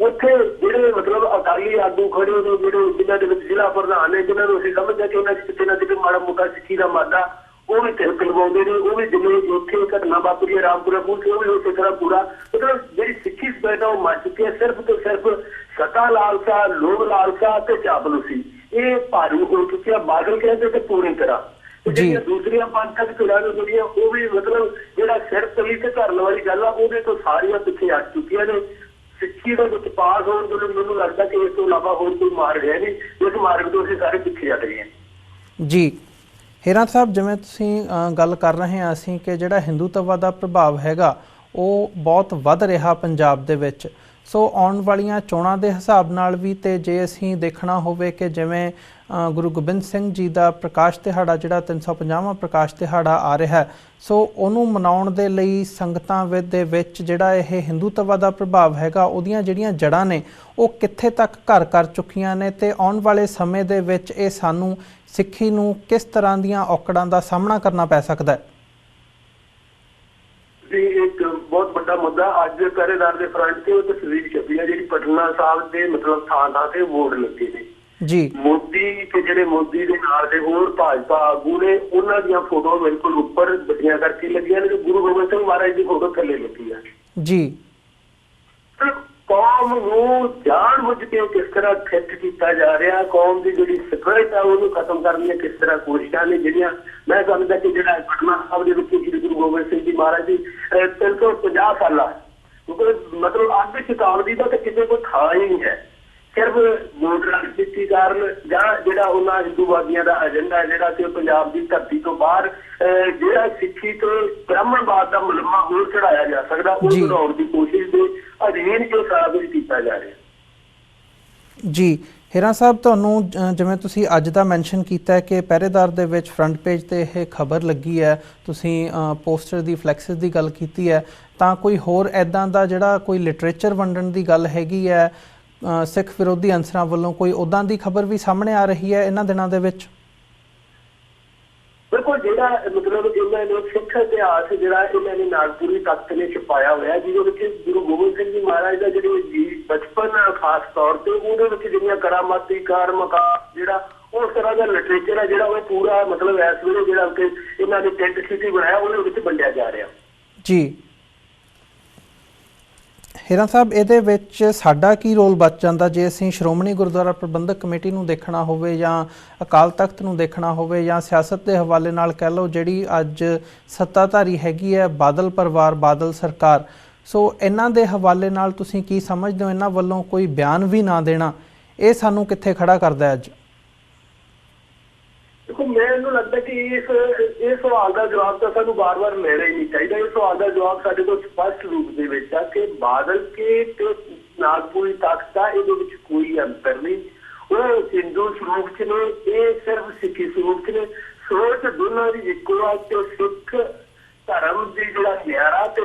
ਉੱਥੇ ਜਿਹੜੇ ਮਤਲਬ ਅਕਾਲੀ ਆਗੂ ਖੜੇ ਨੇ, ਜਿਹੜੇ ਜਿਨ੍ਹਾਂ ਦੇ ਵਿੱਚ ਜ਼ਿਲ੍ਹਾ ਪ੍ਰਧਾਨ ਨੇ, ਜਿਨ੍ਹਾਂ ਨੂੰ ਅਸੀਂ ਸਮਝਦੇ ਕਿ ਇਹਨਾਂ ਚ ਕਿਤੇ ਨਾ ਕਿਤੇ ਮਾੜਾ ਮੋਟਾ ਸਿੱਖੀ ਦਾ ਮਾਦਾ, ਉਹ ਵੀ ਤਿਲਕ ਲਵਾਉਂਦੇ ਨੇ। ਉਹ ਵੀ ਜਿਵੇਂ ਉੱਥੇ ਘਟਨਾ ਵਾਪਰੀ ਰਾਮਪੁਰਾ ਪਹੁੰਚੇ, ਉਹ ਵੀ ਉਸੇ ਤਰ੍ਹਾਂ ਪੂਰਾ ਮਤਲਬ ਜਿਹੜੀ ਸਿੱਖੀ ਸਪਿਰਿਟ ਆ ਉਹ ਮਰ ਚੁੱਕੀ ਹੈ। ਸਿਰਫ ਤੇ ਸਿਰਫ ਸਤਾ ਲਾਲਸਾ, ਲੋਭ ਲਾਲਸਾ ਤੇ ਚਾਪਲੂਸੀ ਇਹ ਭਾਰੂ ਹੋ ਚੁੱਕੀ ਹੈ। ਬਾਦਲ ਕਹਿੰਦੇ ਤੇ ਪੂਰੀ ਤਰ੍ਹਾਂ ਜਿਹੜੀਆਂ ਦੂਸਰੀਆਂ ਪੰਥਕ ਧਿਰਾਂ ਨੇ ਜਿਹੜੀਆਂ ਉਹ ਵੀ ਮਤਲਬ ਜਿਹੜਾ ਸਿਰ ਤਲੀ ਤੇ ਧਰਨ ਵਾਲੀ ਗੱਲ ਆ ਉਹਦੇ ਤੋਂ ਸਾਰੀਆਂ ਪਿੱਛੇ ਹਟ ਚੁੱਕੀਆਂ ਨੇ। ਸਿੱਖੀ ਦੇ ਵਿੱਚ ਪਾਸ ਹੋਣ ਤੋਂ ਮੈਨੂੰ ਲੱਗਦਾ ਕਿ ਇਸ ਤੋਂ ਇਲਾਵਾ ਹੋਰ ਕੋਈ ਮਾਰਗ ਹੈ ਨਹੀਂ, ਇਸ ਮਾਰਗ ਤੋਂ ਅਸੀਂ ਸਾਰੇ ਪਿੱਛੇ ਹਟ ਗਏ ਹਾਂ ਜੀ। ਹੀਰਾ ਸਾਹਿਬ, ਜਿਵੇਂ ਤੁਸੀਂ ਗੱਲ ਕਰ ਰਹੇ ਹਾਂ ਅਸੀਂ ਕਿ ਜਿਹੜਾ ਹਿੰਦੂਤਵਾ ਦਾ ਪ੍ਰਭਾਵ ਹੈਗਾ ਉਹ ਬਹੁਤ ਵੱਧ ਰਿਹਾ ਪੰਜਾਬ ਦੇ ਵਿੱਚ। ਸੋ ਆਉਣ ਵਾਲੀਆਂ ਚੋਣਾਂ ਦੇ ਹਿਸਾਬ ਨਾਲ ਵੀ ਤੇ ਜੇ ਅਸੀਂ ਦੇਖਣਾ ਹੋਵੇ ਕਿ ਜਿਵੇਂ ਗੁਰੂ ਗੋਬਿੰਦ ਸਿੰਘ ਜੀ ਦਾ ਪ੍ਰਕਾਸ਼ ਦਿਹਾੜਾ ਜਿਹੜਾ 350ਵਾਂ ਪ੍ਰਕਾਸ਼ ਦਿਹਾੜਾ ਆ ਰਿਹਾ, ਸੋ ਉਹਨੂੰ ਮਨਾਉਣ ਦੇ ਲਈ ਸੰਗਤਾਂ ਦੇ ਵਿੱਚ ਜਿਹੜਾ ਇਹ ਹਿੰਦੂਤਵਾ ਦਾ ਪ੍ਰਭਾਵ ਹੈਗਾ ਉਹਦੀਆਂ ਜਿਹੜੀਆਂ ਜੜ੍ਹਾਂ ਨੇ ਉਹ ਕਿੱਥੇ ਤੱਕ ਘਰ ਕਰ ਚੁੱਕੀਆਂ ਨੇ ਤੇ ਆਉਣ ਵਾਲੇ ਸਮੇਂ ਦੇ ਵਿੱਚ ਇਹ ਸਾਨੂੰ ਸਿੱਖੀ ਨੂੰ ਕਿਸ ਤਰ੍ਹਾਂ ਦੀਆਂ ਔਕੜਾਂ ਦਾ ਸਾਹਮਣਾ ਕਰਨਾ ਪੈ ਸਕਦਾ ਹੈ? ਜੀ, ਇੱਕ ਬਹੁਤ ਵੱਡਾ ਮੁੱਦਾ ਅੱਜ ਪਹਿਰੇਦਾਰ ਦੇ ਫਰੰਟ ਤੇ ਉਹ ਤਸਵੀਰ ਛਪੀ ਹੈ ਜਿਹੜੀ ਪਟਨਾ ਸਾਹਿਬ ਦੇ ਮਤਲਬ ਥਾਂ ਤੇ ਬੋਰਡ ਲੱਗੇ ਨੇ ਜੀ। ਮੋਦੀ ਤੇ ਜਿਹੜੇ ਮੋਦੀ ਦੇ ਨਾਲ ਦੇ ਹੋਰ ਭਾਜਪਾ ਆਗੂ ਨੇ ਉਹਨਾਂ ਦੀਆਂ ਫੋਟੋ ਬਿਲਕੁਲ ਉੱਪਰ ਵੱਡੀਆਂ ਕਰਕੇ ਲੱਗੀਆਂ ਨੇ। ਗੁਰੂ ਗੋਬਿੰਦ ਸਿੰਘ ਮਹਾਰਾਜ ਦੀ ਫੋਟੋ ਥੱਲੇ ਲੱਗੀ ਹੈ ਜੀ। ਕੌਮ ਨੂੰ ਜਾਣ ਬੁੱਝ ਕੇ ਕਿਸ ਤਰ੍ਹਾਂ ਫਿੱਟ ਕੀਤਾ ਜਾ ਰਿਹਾ, ਕੌਮ ਦੀ ਜਿਹੜੀ ਸਪਿਰਿਟ ਆ ਉਹਨੂੰ ਖਤਮ ਕਰਨ ਦੀਆਂ ਕਿਸ ਤਰ੍ਹਾਂ ਕੋਸ਼ਿਸ਼ਾਂ ਨੇ ਜਿਹੜੀਆਂ ਮੈਂ ਸਮਝਦਾ ਕਿ ਜਿਹੜਾ ਪਟਨਾ ਸਾਹਿਬ ਦੇ ਵਿੱਚ ਸ੍ਰੀ ਗੁਰੂ ਗੋਬਿੰਦ ਸਿੰਘ ਜੀ ਮਹਾਰਾਜ ਦੀ 350 ਸਾਲਾ ਮਤਲਬ ਅੱਧ ਸ਼ਤਾਬਦੀ ਦਾ ਤਾਂ ਕਿਸੇ ਕੋਈ ਥਾਂ ਹੀ ਨਹੀਂ ਹੈ। ਸਿਰਫ ਵੋਟ ਰਾਜਨੀਤੀ ਕਾਰਨ ਜਾਂ ਜਿਹੜਾ ਉਹਨਾਂ ਹਿੰਦੂਵਾਦੀਆਂ ਦਾ ਏਜੰਡਾ ਜਿਹੜਾ ਕਿ ਪੰਜਾਬ ਦੀ ਧਰਤੀ ਤੋਂ ਬਾਹਰ ਜਿਹੜਾ ਸਿੱਖੀ ਤੇ ਬ੍ਰਾਹਮਣਵਾਦ ਦਾ ਮੁਲੰਮਾ ਹੋਰ ਚੜਾਇਆ ਜਾ ਸਕਦਾ ਉਹ ਬਣਾਉਣ ਦੀ ਕੋਸ਼ਿਸ਼ ਦੇ ਅਧੀਨ ਜੋ ਸਾਰਾ ਕੁਝ ਕੀਤਾ ਜਾ ਰਿਹਾ ਜੀ। ਹੀਰਾ ਸਾਹਿਬ, ਤੁਹਾਨੂੰ ਜਿਵੇਂ ਤੁਸੀਂ ਅੱਜ ਦਾ ਮੈਂਸ਼ਨ ਕੀਤਾ ਕਿ ਪਹਿਰੇਦਾਰ ਦੇ ਵਿੱਚ ਫਰੰਟ ਪੇਜ ਤੇ ਇਹ ਖਬਰ ਲੱਗੀ ਹੈ, ਤੁਸੀਂ ਪੋਸਟਰ ਦੀ ਫਲੈਕਸਿਸ ਦੀ ਗੱਲ ਕੀਤੀ ਹੈ, ਤਾਂ ਕੋਈ ਹੋਰ ਇੱਦਾਂ ਦਾ ਜਿਹੜਾ ਕੋਈ ਲਿਟਰੇਚਰ ਵੰਡਣ ਦੀ ਗੱਲ ਹੈਗੀ ਹੈ ਸਿੱਖ ਵਿਰੋਧੀ ਅੰਸਰਾਂ ਵੱਲੋਂ, ਕੋਈ ਉੱਦਾਂ ਦੀ ਖਬਰ ਵੀ ਸਾਹਮਣੇ ਆ ਰਹੀ ਹੈ ਇਹਨਾਂ ਦਿਨਾਂ ਦੇ ਵਿੱਚ? ਬਿਲਕੁਲ, ਜਿਹੜਾ ਮਤਲਬ ਇਹਨਾਂ ਨੇ ਸਿੱਖ ਇਤਿਹਾਸ ਜਿਹੜਾ ਇਹਨਾਂ ਨੇ ਨਾਗਪੁਰੀ ਤਖਤ ਨੇ ਛਪਾਇਆ ਹੋਇਆ ਜਿਹਦੇ ਵਿੱਚ ਗੁਰੂ ਗੋਬਿੰਦ ਸਿੰਘ ਜੀ ਮਹਾਰਾਜ ਦਾ ਜਿਹੜੇ ਬਚਪਨ ਖਾਸ ਤੌਰ ਤੇ ਉਹਦੇ ਵਿੱਚ ਜਿਹੜੀਆਂ ਕਰਾਮਾਤੀ ਕਾਰਮਕਾ ਜਿਹੜਾ ਉਸ ਤਰ੍ਹਾਂ ਦਾ ਲਿਟਰੇਚਰ ਹੈ ਜਿਹੜਾ ਉਹ ਪੂਰਾ ਮਤਲਬ ਇਸ ਵੇਲੇ ਜਿਹੜਾ ਕਿ ਇਹਨਾਂ ਨੇ ਟੈਂਟ ਸਿਟੀ ਬਣਾਇਆ ਉਹਦੇ ਵਿੱਚ ਵੰਡਿਆ ਜਾ ਰਿਹਾ ਜੀ। ਹੀਰਾ ਸਾਹਿਬ, ਇਹਦੇ ਵਿੱਚ ਸਾਡਾ ਕੀ ਰੋਲ ਬਚ ਜਾਂਦਾ ਜੇ ਅਸੀਂ ਸ਼੍ਰੋਮਣੀ ਗੁਰਦੁਆਰਾ ਪ੍ਰਬੰਧਕ ਕਮੇਟੀ ਨੂੰ ਦੇਖਣਾ ਹੋਵੇ ਜਾਂ ਅਕਾਲ ਤਖਤ ਨੂੰ ਦੇਖਣਾ ਹੋਵੇ ਜਾਂ ਸਿਆਸਤ ਦੇ ਹਵਾਲੇ ਨਾਲ ਕਹਿ ਲਓ ਜਿਹੜੀ ਅੱਜ ਸੱਤਾਧਾਰੀ ਹੈਗੀ ਹੈ ਬਾਦਲ ਪਰਿਵਾਰ, ਬਾਦਲ ਸਰਕਾਰ, ਸੋ ਇਹਨਾਂ ਦੇ ਹਵਾਲੇ ਨਾਲ ਤੁਸੀਂ ਕੀ ਸਮਝਦੇ ਹੋ? ਇਹਨਾਂ ਵੱਲੋਂ ਕੋਈ ਬਿਆਨ ਵੀ ਨਾ ਦੇਣਾ ਇਹ ਸਾਨੂੰ ਕਿੱਥੇ ਖੜਾ ਕਰਦਾ ਅੱਜ? ਦੇਖੋ, ਮੈਨੂੰ ਲੱਗਦਾ ਕਿ ਇਸ ਸਵਾਲ ਦਾ ਜਵਾਬ ਤਾਂ ਸਾਨੂੰ ਵਾਰ-ਵਾਰ ਲੈਣਾ ਹੀ ਨਹੀਂ ਚਾਹੀਦਾ। ਇਸ ਸਵਾਲ ਦਾ ਜਵਾਬ ਸਾਡੇ ਕੋਲ ਸਪਸ਼ਟ ਰੂਪ ਦੇ ਵਿੱਚ ਆ ਕਿ ਬਾਦਲ ਕੇ ਤੇ ਨਾਗਪੁਰੀ ਤਖਤ ਦਾ ਇਹਦੇ ਵਿੱਚ ਕੋਈ ਅੰਤਰ ਨਹੀਂ। ਉਹ ਹਿੰਦੂ ਸਰੂਪ 'ਚ ਨੇ, ਇਹ ਸਿਰਫ ਸਿੱਖੀ ਸਰੂਪ 'ਚ ਨੇ। ਸੋਚ ਦੋਨਾਂ ਦੀ ਇੱਕੋ ਆ ਤੇ ਸਿੱਖ ਧਰਮ ਦੀ ਜਿਹੜਾ ਨਿਆਰਾ ਤੇ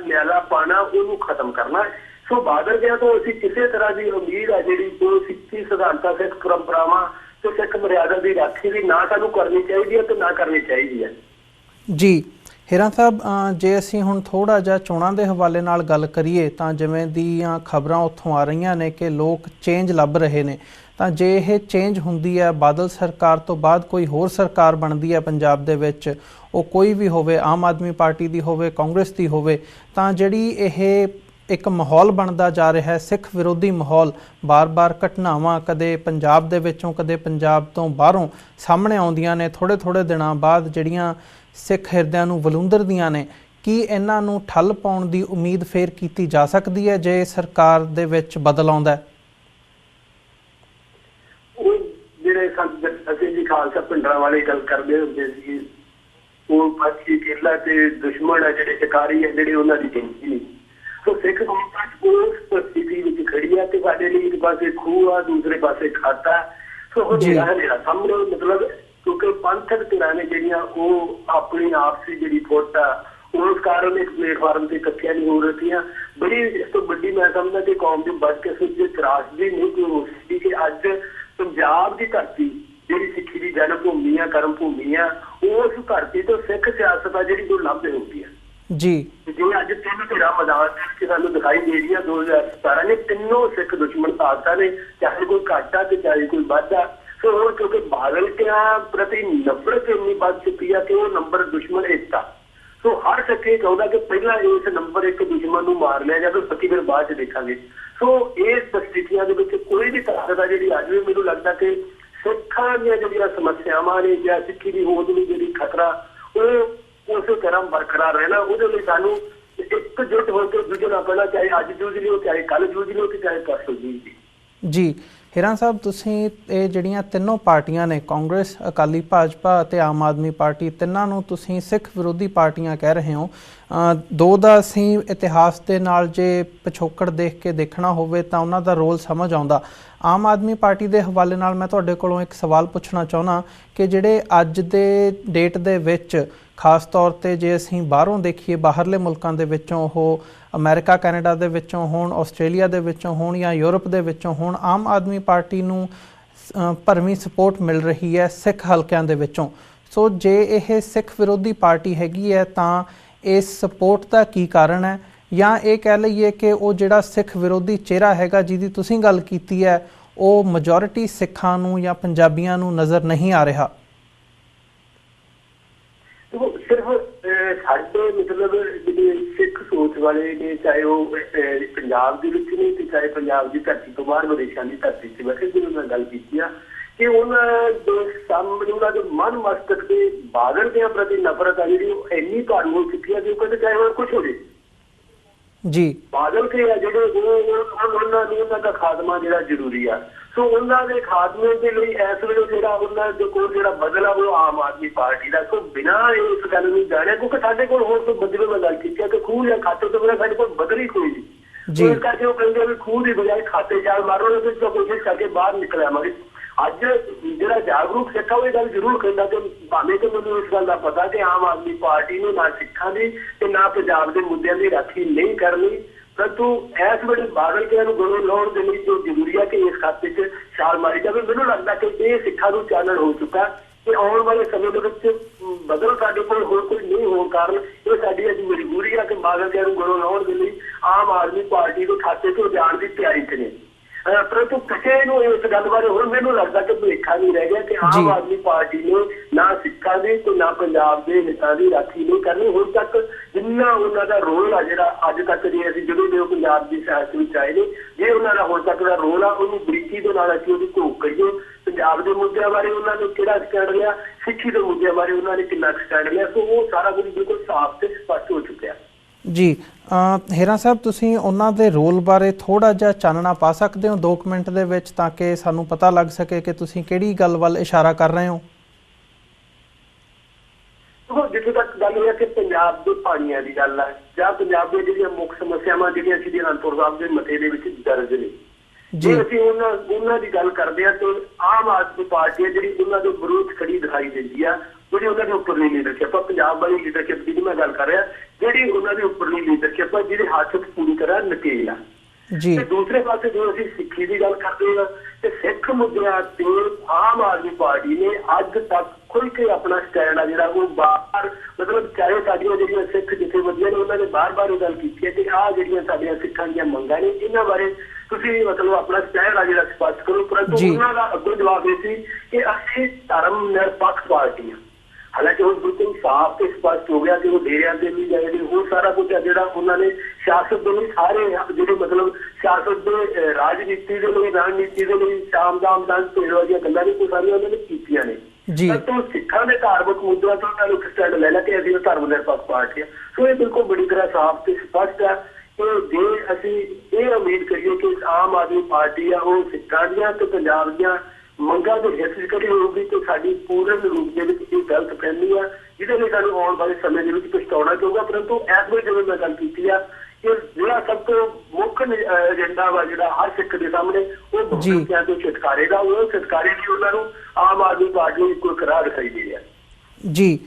ਨਿਆਲਾ ਪਾਣਾ ਉਹਨੂੰ ਖਤਮ ਕਰਨਾ। ਸੋ ਬਾਦਲ ਗਿਆ ਤੋਂ ਅਸੀਂ ਕਿਸੇ ਤਰ੍ਹਾਂ ਦੀ ਉਮੀਦ ਆ ਜਿਹੜੀ ਉਹ ਸਿੱਖੀ ਸਿਧਾਂਤਾਂ, ਸਿੱਖ ਪਰੰਪਰਾਵਾਂ ਤੇ ਸਿੱਖ ਮਰਿਆਦਾ ਦੀ ਰਾਖੀ ਵੀ ਨਾ ਸਾਨੂੰ ਕਰਨੀ ਚਾਹੀਦੀ ਹੈ ਤੇ ਨਾ ਕਰਨੀ ਚਾਹੀਦੀ ਹੈ। ਜੀ ਹੀਰਾ ਸਾਹਿਬ, ਜੇ ਅਸੀਂ ਹੁਣ ਥੋੜ੍ਹਾ ਜਿਹਾ ਚੋਣਾਂ ਦੇ ਹਵਾਲੇ ਨਾਲ ਗੱਲ ਕਰੀਏ ਤਾਂ ਜਿਵੇਂ ਦੀਆਂ ਖਬਰਾਂ ਉੱਥੋਂ ਆ ਰਹੀਆਂ ਨੇ ਕਿ ਲੋਕ ਚੇਂਜ ਲੱਭ ਰਹੇ ਨੇ, ਤਾਂ ਜੇ ਇਹ ਚੇਂਜ ਹੁੰਦੀ ਹੈ, ਬਾਦਲ ਸਰਕਾਰ ਤੋਂ ਬਾਅਦ ਕੋਈ ਹੋਰ ਸਰਕਾਰ ਬਣਦੀ ਹੈ ਪੰਜਾਬ ਦੇ ਵਿੱਚ, ਉਹ ਕੋਈ ਵੀ ਹੋਵੇ, ਆਮ ਆਦਮੀ ਪਾਰਟੀ ਦੀ ਹੋਵੇ, ਕਾਂਗਰਸ ਦੀ ਹੋਵੇ, ਤਾਂ ਜਿਹੜੀ ਇਹ ਇੱਕ ਮਾਹੌਲ ਬਣਦਾ ਜਾ ਰਿਹਾ ਹੈ ਸਿੱਖ ਵਿਰੋਧੀ ਮਾਹੌਲ, ਬਾਰ-ਬਾਰ ਘਟਨਾਵਾਂ ਕਦੇ ਪੰਜਾਬ ਦੇ ਵਿੱਚੋਂ ਕਦੇ ਪੰਜਾਬ ਤੋਂ ਬਾਹਰੋਂ ਸਾਹਮਣੇ ਆਉਂਦੀਆਂ ਨੇ, ਥੋੜ੍ਹੇ ਦਿਨਾਂ ਬਾਅਦ ਜਿਹੜੀਆਂ ਸਿੱਖ ਹਿਰਦਿਆਂ ਨੂੰ ਵਲੂੰਦਰਦੀਆਂ ਨੇ, ਕੀ ਇਹਨਾਂ ਨੂੰ ਠੱਲ ਪਾਉਣ ਦੀ ਉਮੀਦ ਫੇਰ ਕੀਤੀ ਜਾ ਸਕਦੀ ਹੈ ਜੇ ਸਰਕਾਰ ਦੇ ਵਿੱਚ ਬਦਲ ਆਉਂਦਾ? ਉਹ ਜਿਹੜੇ ਅਸੀਂ ਜੀ ਖਾਲਸਾ ਪਿੰਡਾਂ ਵਾਲੇ ਗੱਲ ਕਰਦੇ ਹੁੰਦੇ ਸੀ, ਉਹ ਪਾਛੀ ਕੇਲਾ ਤੇ ਦੁਸ਼ਮਣ ਆ ਜਿਹੜੇ ਸ਼ਿਕਾਰੀ ਆ ਜਿਹੜੇ ਉਹਨਾਂ ਦੀ ਗਿਣਤੀ ਨਹੀਂ। ਸੋ ਸਿੱਖ ਕੌਮ ਉਸ ਸਥਿਤੀ ਵਿੱਚ ਖੜੀ ਆ ਕਿ ਸਾਡੇ ਲਈ ਇੱਕ ਪਾਸੇ ਖੂਹ ਆ, ਦੂਸਰੇ ਪਾਸੇ ਖਾਤਾ। ਸੋ ਉਹ ਹਨੇਰਾ ਸਾਹਮਣੇ, ਮਤਲਬ ਕਿਉਂਕਿ ਪੰਥਕ ਧਿਰਾਂ ਨੇ ਜਿਹੜੀਆਂ ਉਹ ਆਪਣੀ ਆਪਸੀ ਜਿਹੜੀ ਫੁੱਟ ਆ ਉਸ ਕਾਰਨ ਇੱਕ ਪਲੇਟਫਾਰਮ ਤੇ ਇਕੱਠੀਆਂ ਨਹੀਂ ਹੋ ਰਹੀਆਂ। ਬੜੀ ਇਸ ਤੋਂ ਵੱਡੀ ਮੈਂ ਸਮਝਦਾ ਕਿ ਕੌਮ ਦੀ ਬਦਕਿਸਮਤੀ ਤਰਾਸਦੀ ਨਹੀਂ ਕੋਈ ਹੋ ਸਕਦੀ ਕਿ ਅੱਜ ਪੰਜਾਬ ਦੀ ਧਰਤੀ ਜਿਹੜੀ ਸਿੱਖੀ ਦੀ ਜਨਮ ਭੂਮੀ ਆ, ਕਰਮ ਭੂਮੀ ਆ, ਉਸ ਧਰਤੀ ਤੋਂ ਸਿੱਖ ਸਿਆਸਤ ਆ ਜਿਹੜੀ ਉਹ ਲੱਭ ਹੁੰਦੀ ਆ ਜੀ। ਜੇ ਅੱਜ ਤਿੰਨ ਧਿਰਾਂ ਮੈਦਾਨ ਵਿੱਚ ਸਾਨੂੰ ਦਿਖਾਈ ਦੇ ਰਹੀਆਂ 2017 ਨੇ, ਤਿੰਨੋਂ ਸਿੱਖ ਦੁਸ਼ਮਣ ਤਾਕਤਾਂ ਨੇ, ਚਾਹੇ ਕੋਈ ਘੱਟ ਆ ਤੇ ਚਾਹੇ ਕੋਈ ਵੱਧ ਆ। ਸੋ ਹੁਣ ਕਿਉਂਕਿ ਬਾਦਲ ਕਿਆਂ ਪ੍ਰਤੀ ਨਫ਼ਰਤ ਇੰਨੀ ਵੱਧ ਚੁੱਕੀ ਆ ਕਿ ਉਹ ਨੰਬਰ ਦੁਸ਼ਮਣ ਇੱਕ ਆ। ਸੋ ਹਰ ਸਿੱਖ ਚਾਹੁੰਦਾ ਕਿ ਪਹਿਲਾਂ ਇਸ ਨੰਬਰ ਇੱਕ ਦੁਸ਼ਮਣ ਨੂੰ ਮਾਰ ਲਿਆ ਜਾਵੇ, ਬਾਕੀ ਫਿਰ ਬਾਅਦ ਚ ਦੇਖਾਂਗੇ। ਸੋ ਇਸ ਸਥਿਤੀਆਂ ਦੇ ਵਿੱਚ ਕੋਈ ਵੀ ਤਾਕਤ ਆ ਜਿਹੜੀ ਅੱਜ ਵੀ ਮੈਨੂੰ ਲੱਗਦਾ ਕਿ ਸਿੱਖਾਂ ਦੀਆਂ ਜਿਹੜੀਆਂ ਸਮੱਸਿਆਵਾਂ ਨੇ ਜਾਂ ਸਿੱਖੀ ਦੀ ਹੋਂਦ ਨੂੰ ਜਿਹੜੀ ਖਤਰਾ ਉਹ ਉਸੇ ਤਰ੍ਹਾਂ ਬਰਕਰਾਰ ਰਹਿਣਾ, ਉਹਦੇ ਲਈ ਸਾਨੂੰ ਇਕਜੁੱਟ ਹੋ ਕੇ ਜੂਝਣਾ ਪੈਣਾ, ਚਾਹੇ ਅੱਜ ਜੂਝ ਲਿਓ, ਚਾਹੇ ਕੱਲ੍ਹ ਜੂਝ ਲਿਓ ਤੇ ਚਾਹੇ ਪਰਸੋਂ ਜੂਝ ਲਿਓ। ਜੀ ਹੀਰਾ ਸਾਹਿਬ, ਤੁਸੀਂ ਇਹ ਜਿਹੜੀਆਂ ਤਿੰਨੋਂ ਪਾਰਟੀਆਂ ਨੇ, ਕਾਂਗਰਸ, ਅਕਾਲੀ, ਭਾਜਪਾ ਅਤੇ ਆਮ ਆਦਮੀ ਪਾਰਟੀ, ਤਿੰਨਾਂ ਨੂੰ ਤੁਸੀਂ ਸਿੱਖ ਵਿਰੋਧੀ ਪਾਰਟੀਆਂ ਕਹਿ ਰਹੇ ਹੋ। ਦੋ ਦਾ ਅਸੀਂ ਇਤਿਹਾਸ ਦੇ ਨਾਲ ਜੇ ਪਿਛੋਕੜ ਦੇਖ ਕੇ ਦੇਖਣਾ ਹੋਵੇ ਤਾਂ ਉਹਨਾਂ ਦਾ ਰੋਲ ਸਮਝ ਆਉਂਦਾ। ਆਮ ਆਦਮੀ ਪਾਰਟੀ ਦੇ ਹਵਾਲੇ ਨਾਲ ਮੈਂ ਤੁਹਾਡੇ ਕੋਲੋਂ ਇੱਕ ਸਵਾਲ ਪੁੱਛਣਾ ਚਾਹੁੰਦਾ ਕਿ ਜਿਹੜੇ ਅੱਜ ਦੇ ਡੇਟ ਦੇ ਵਿੱਚ ਖਾਸ ਤੌਰ 'ਤੇ ਜੇ ਅਸੀਂ ਬਾਹਰੋਂ ਦੇਖੀਏ, ਬਾਹਰਲੇ ਮੁਲਕਾਂ ਦੇ ਵਿੱਚੋਂ, ਉਹ ਅਮਰੀਕਾ ਕੈਨੇਡਾ ਦੇ ਵਿੱਚੋਂ ਹੋਣ, ਆਸਟ੍ਰੇਲੀਆ ਦੇ ਵਿੱਚੋਂ ਹੋਣ ਜਾਂ ਯੂਰਪ ਦੇ ਵਿੱਚੋਂ ਹੋਣ, ਆਮ ਆਦਮੀ ਪਾਰਟੀ ਨੂੰ ਭਰਵੀਂ ਸਪੋਰਟ ਮਿਲ ਰਹੀ ਹੈ ਸਿੱਖ ਹਲਕਿਆਂ ਦੇ ਵਿੱਚੋਂ। ਸੋ ਜੇ ਇਹ ਸਿੱਖ ਵਿਰੋਧੀ ਪਾਰਟੀ ਹੈਗੀ ਹੈ ਤਾਂ ਇਸ ਸਪੋਰਟ ਦਾ ਕੀ ਕਾਰਨ ਹੈ? ਜਾਂ ਇਹ ਕਹਿ ਲਈਏ ਕਿ ਉਹ ਜਿਹੜਾ ਸਿੱਖ ਵਿਰੋਧੀ ਚਿਹਰਾ ਹੈਗਾ ਜਿਹਦੀ ਤੁਸੀਂ ਗੱਲ ਕੀਤੀ ਹੈ ਉਹ ਮੈਜੋਰਿਟੀ ਸਿੱਖਾਂ ਨੂੰ ਜਾਂ ਪੰਜਾਬੀਆਂ ਨੂੰ ਨਜ਼ਰ ਨਹੀਂ ਆ ਰਿਹਾ? ਸਿਰਫ ਸਾਡੇ ਮਤਲਬ ਜਿਹੜੇ ਸਿੱਖ ਸੋਚ ਵਾਲੇ ਨੇ, ਚਾਹੇ ਉਹ ਪੰਜਾਬ ਦੇ ਵਿੱਚ ਨੇ ਤੇ ਚਾਹੇ ਪੰਜਾਬ ਦੀ ਧਰਤੀ ਤੋਂ ਬਾਹਰ ਵਿਦੇਸ਼ਾਂ ਦੀ ਧਰਤੀ 'ਤੇ ਬੈਠੇ, ਜਿਹਨੂੰ ਮੈਂ ਗੱਲ ਕੀਤੀ ਆ ਕਿ ਉਹਨਾਂ ਦੇ ਸਾਹਮਣੇ ਉਹਨਾਂ ਦੇ ਮਨ ਮਸਤਕ ਦੇ ਬਾਦਲ ਦੇ ਪ੍ਰਤੀ ਨਫ਼ਰਤ ਆ ਜਿਹੜੀ ਉਹ ਇੰਨੀ ਭਾਰੂ ਹੋ ਚੁੱਕੀ ਆ ਕਿ ਉਹ ਕਹਿੰਦੇ ਚਾਹੇ ਹੋਰ ਕੁਛ ਹੋ ਜੇ ਜੀ, ਬਾਦਲ ਕੇ ਆ ਜਿਹੜੇ ਉਹਨਾਂ ਦਾ ਖਾਤਮਾ ਜਿਹੜਾ ਜ਼ਰੂਰੀ ਆ। ਸੋ ਉਹਨਾਂ ਦੇ ਖਾਤਮੇ ਦੇ ਲਈ ਇਸ ਵੇਲੇ ਜਿਹੜਾ ਉਹਨਾਂ ਦੇ ਕੋਲ ਜਿਹੜਾ ਬਦਲ ਆ ਉਹ ਆਮ ਆਦਮੀ ਪਾਰਟੀ ਦਾ। ਸੋ ਬਿਨਾਂ ਇਸ ਗੱਲ ਨੂੰ ਜਾਣਿਆ, ਕਿਉਂਕਿ ਸਾਡੇ ਕੋਲ ਹੋਰ ਤੋਂ ਬਦਲੇ ਮੈਂ ਗੱਲ ਕੀਤੀ ਕਿ ਖੂਹ ਜਾਂ ਖਾਤੇ ਤੋਂ ਬਿਨਾਂ ਸਾਡੇ ਕੋਲ ਬਦਲ ਹੀ ਕੋਈ ਨਹੀਂ। ਇਸ ਕਰਕੇ ਉਹ ਕਹਿੰਦੇ ਵੀ ਖੂਹ ਦੀ ਬਜਾਏ ਖਾਤੇ ਚਾਲ ਮਾਰੋ ਤੇ ਕੋਸ਼ਿਸ਼ ਕਰਕੇ ਬਾਹਰ ਨਿਕਲ ਆਵਾਂਗੇ। ਅੱਜ ਜਿਹੜਾ ਜਾਗਰੂਕ ਸਿੱਖ ਆ ਉਹ ਇਹ ਗੱਲ ਜ਼ਰੂਰ ਕਹਿੰਦਾ ਕਿ ਭਾਵੇਂ ਕਿ ਮੈਨੂੰ ਇਸ ਗੱਲ ਦਾ ਪਤਾ ਕਿ ਆਮ ਆਦਮੀ ਪਾਰਟੀ ਨੂੰ ਨਾ ਸਿੱਖਾਂ ਦੀ ਤੇ ਨਾ ਪੰਜਾਬ ਦੇ ਮੁੱਦਿਆਂ ਦੀ ਰਾਖੀ ਨਹੀਂ ਕਰਨੀ, ਪਰੰਤੂ ਇਸ ਵੇਲੇ ਬਾਦਲ ਕਿਆਂ ਨੂੰ ਗਲੋਂ ਲਾਉਣ ਦੇ ਲਈ ਜੋ ਜ਼ਰੂਰੀ ਹੈ ਕਿ ਇਸ ਖਾਤੇ 'ਚ ਛਾਲ ਮਾਰੀ ਜਾਵੇ। ਮੈਨੂੰ ਲੱਗਦਾ ਕਿ ਇਹ ਸਿੱਖਾਂ ਨੂੰ ਚਾਨਣ ਹੋ ਚੁੱਕਾ ਕਿ ਆਉਣ ਵਾਲੇ ਸਮੇਂ ਦੇ ਵਿੱਚ ਬਦਲ ਸਾਡੇ ਕੋਲ ਹੋਰ ਕੋਈ ਨਹੀਂ ਹੋਣ ਕਾਰਨ ਇਹ ਸਾਡੀ ਅੱਜ ਮਜਬੂਰੀ ਹੈ ਕਿ ਬਾਦਲ ਕਿਆਂ ਨੂੰ ਗਲੋਂ ਲਾਉਣ ਦੇ ਲਈ ਆਮ ਆਦਮੀ ਪਾਰਟੀ ਦੇ ਖਾਤੇ 'ਚੋਂ ਜਾਣ ਦੀ ਤਿਆਰੀ ਕਰੇ। परंतु किसी ਨੂੰ ਇਸ ਗੱਲ ਬਾਰੇ ਹੁਣ ਮੈਨੂੰ ਲੱਗਦਾ ਕਿ ਭੁਲੇਖਾ ਨਹੀਂ ਰਹਿ ਗਿਆ ਕਿ ਆਮ ਆਦਮੀ ਪਾਰਟੀ ਨੇ ਨਾ ਸਿੱਖਾਂ ਦੀ ਤੇ ਨਾ ਪੰਜਾਬ ਦੇ ਹਿੱਤਾਂ ਦੀ ਰਾਖੀ ਨਹੀਂ ਕਰਨੀ। ਹੁਣ ਤੱਕ ਜਿੰਨਾ ਉਹਨਾਂ ਦਾ ਰੋਲ ਆ ਜਿਹੜਾ ਅੱਜ ਤੱਕ ਜੇ ਅਸੀਂ ਜਦੋਂ ਦੇ ਪੰਜਾਬ ਦੀ ਸਿਆਸਤ ਵਿੱਚ ਆਏ ਨੇ, ਜੇ ਉਹਨਾਂ ਦਾ ਹੁਣ ਤੱਕ ਦਾ ਰੋਲ ਆ ਉਹਨੂੰ ਬਰੀਕੀ ਦੇ ਨਾਲ ਅਸੀਂ ਉਹਦੀ ਘੋਖ ਕਰੀਏ। ਪੰਜਾਬ ਦੇ ਮੁੱਦਿਆਂ ਬਾਰੇ ਉਹਨਾਂ ਨੇ ਕਿਹੜਾ ਸਟੈਂਡ ਲਿਆ, ਸਿੱਖੀ ਦੇ ਮੁੱਦਿਆਂ ਬਾਰੇ ਉਹਨਾਂ ਨੇ ਕਿੰਨਾ ਸਟੈਂਡ ਲਿਆ, ਸੋ ਉਹ ਸਾਰਾ ਕੁਝ ਬਿਲਕੁਲ ਸਾਫ਼ ਤੇ ਸਪਸ਼ਟ ਹੋ ਚੁੱਕਿਆ। ਜੀ ਹੇਰਾ ਸਾਹਿਬ, ਤੁਸੀਂ ਉਹਨਾਂ ਦੇ ਰੋਲ ਬਾਰੇ ਥੋੜ੍ਹਾ ਜਿਹਾ ਚਾਨਣਾ ਪਾ ਸਕਦੇ ਹੋ 2 ਮਿੰਟ ਦੇ ਵਿੱਚ, ਤਾਂ ਕਿ ਸਾਨੂੰ ਪਤਾ ਲੱਗ ਸਕੇ ਕਿ ਤੁਸੀਂ ਕਿਹੜੀ ਗੱਲ ਵੱਲ ਇਸ਼ਾਰਾ ਕਰ ਰਹੇ ਹੋ? ਜਿੱਥੇ ਤੱਕ ਗੱਲ ਹੈ ਕਿ ਪੰਜਾਬ ਦੇ ਪਾਣੀਆਂ ਦੀ ਗੱਲ ਹੈ ਜਾਂ ਪੰਜਾਬ ਦੀਆਂ ਜਿਹੜੀਆਂ ਮੁੱਖ ਸਮੱਸਿਆਵਾਂ ਜਿਹੜੀਆਂ ਸ਼੍ਰੀ ਅਨੰਦਪੁਰ ਸਾਹਿਬ ਦੇ ਮਤੇ ਦੇ ਵਿੱਚ ਦਰਜ ਨੇ, ਜੇ ਅਸੀਂ ਉਹਨਾਂ ਦੀ ਗੱਲ ਕਰਦੇ ਹਾਂ ਤਾਂ ਆਮ ਆਦਮੀ ਪਾਰਟੀ ਹੈ ਜਿਹੜੀ ਉਹਨਾਂ ਦੇ ਵਿਰੋਧ ਖੜੀ ਦਿਖਾਈ ਦਿੰਦੀ ਆ। ਜਿਹੜੀ ਉਹਨਾਂ ਦੀ ਉੱਪਰਲੀ ਲੀਡਰਸ਼ਿਪ ਆ, ਪੰਜਾਬ ਵਾਲੀ ਲੀਡਰਸ਼ਿਪ ਦੀ ਮੈਂ ਗੱਲ ਕਰ ਰਿਹਾ, ਜਿਹੜੀ ਉਹਨਾਂ ਦੀ ਉੱਪਰਲੀ ਲੀਡਰਸ਼ਿਪ ਆ ਜਿਹਦੇ ਹੱਥ ਪੂਰੀ ਤਰ੍ਹਾਂ ਨਕੇਲ ਆ। ਤੇ ਦੂਸਰੇ ਪਾਸੇ ਜੋ ਅਸੀਂ ਸਿੱਖੀ ਦੀ ਗੱਲ ਕਰਦੇ ਹਾਂ ਤੇ ਸਿੱਖ ਮੁੱਦਿਆਂ ਤੇ ਆਮ ਆਦਮੀ ਪਾਰਟੀ ਨੇ ਅੱਜ ਤੱਕ ਖੁੱਲ ਕੇ ਆਪਣਾ ਸਟੈਂਡ ਆ ਜਿਹੜਾ ਉਹ ਬਾਹਰ, ਮਤਲਬ ਚਾਹੇ ਸਾਡੀਆਂ ਜਿਹੜੀਆਂ ਸਿੱਖ ਜਥੇਬੰਦੀਆਂ ਨੇ ਉਹਨਾਂ ਨੇ ਬਾਰ-ਬਾਰ ਇਹ ਗੱਲ ਕੀਤੀ ਹੈ ਕਿ ਆਹ ਜਿਹੜੀਆਂ ਸਾਡੀਆਂ ਸਿੱਖਾਂ ਦੀਆਂ ਮੰਗਾਂ ਨੇ ਇਹਨਾਂ ਬਾਰੇ ਤੁਸੀਂ ਮਤਲਬ ਆਪਣਾ ਸਟੈਂਡ ਆ ਜਿਹੜਾ ਸਪਸ਼ਟ ਕਰੋ। ਪਰੰਤੂ ਉਹਨਾਂ ਦਾ ਅੱਗੋਂ ਜਵਾਬ ਇਹ ਸੀ ਕਿ ਅਸੀਂ ਧਰਮ ਨਿਰਪੱਖ ਪਾਰਟੀ ਹਾਂ। ਹਾਲਾਂਕਿ ਉਹ ਬਿਲਕੁਲ ਸਾਫ਼ ਤੇ ਸਪਸ਼ਟ ਹੋ ਗਿਆ ਕਿ ਉਹ ਡੇਰਿਆਂ ਦੇ ਵੀ ਗਏ ਨੇ, ਉਹ ਸਾਰਾ ਕੁਝ ਹੈ ਜਿਹੜਾ ਉਹਨਾਂ ਨੇ ਸਿਆਸਤ ਦੇ ਲਈ ਸਾਰੇ ਜਿਹੜੇ ਮਤਲਬ ਸਿਆਸਤ ਦੇ ਰਾਜਨੀਤੀ ਦੇ ਲਈ, ਰਣਨੀਤੀ ਦੇ ਲਈ ਸ਼ਾਮ ਦਾਮ ਦਾਨ ਭੇੜੋ ਦੀਆਂ ਗੱਲਾਂ ਨੇ ਸਾਰੀਆਂ ਉਹਨਾਂ ਨੇ ਕੀਤੀਆਂ ਨੇ। ਪਰੰਤੂ ਸਿੱਖਾਂ ਦੇ ਧਾਰਮਿਕ ਮੁੱਦਿਆਂ ਤੋਂ ਉਹਨਾਂ ਨੂੰ ਸਟੈਂਡ ਲੈ ਲਿਆ ਕਿ ਅਸੀਂ ਧਰਮ ਨਿਰਪੱਖ ਪਾਰਟੀ ਆ। ਸੋ ਇਹ ਬਿਲਕੁਲ ਬੜੀ ਤਰ੍ਹਾਂ ਸਾਫ਼ ਤੇ ਸਪਸ਼ਟ ਹੈ ਕਿ ਜੇ ਅਸੀਂ ਇਹ ਉਮੀਦ ਕਰੀਏ ਕਿ ਆਮ ਆਦਮੀ ਪਾਰਟੀ ਆ ਉਹ ਸਿੱਖਾਂ ਦੀਆਂ ਤੇ ਪੰਜਾਬ ਦੀਆਂ ਮੰਗਾਂ ਦੇ ਹਿੱਤ ਵਿੱਚ ਕਰੀ ਹੋਊਗੀ ਤੇ ਸਾਡੀ ਪੂਰਨ ਰੂਪ ਦੇ ਵਿੱਚ ਇਹ ਗਲਤ ਫਹਿਮੀ ਆ ਜਿਹਦੇ ਲਈ ਸਾਨੂੰ ਆਉਣ ਵਾਲੇ ਸਮੇਂ ਦੇ ਵਿੱਚ ਪਛਤਾਉਣਾ ਪਊਗਾ। ਪਰੰਤੂ ਇਸ ਵੇਲੇ ਜਿਵੇਂ ਮੈਂ ਗੱਲ ਕੀਤੀ ਆ ਕਿ ਜਿਹੜਾ ਸਭ ਤੋਂ ਮੁੱਖ ਏਜੰਡਾ ਵਾ ਜਿਹੜਾ ਹਰ ਸਿੱਖ ਦੇ ਸਾਹਮਣੇ ਉਹ ਬੱਚਿਆਂ ਤੋਂ ਛੁਟਕਾਰੇ ਦਾ, ਉਹ ਛੁਟਕਾਰੇ ਲਈ ਉਹਨਾਂ ਨੂੰ ਆਮ ਆਦਮੀ ਪਾਰਟੀ ਨੂੰ ਕੋਈ ਕਰਾਰ ਦਿਖਾਈ ਦੇ ਰਿਹਾ। ਜੀ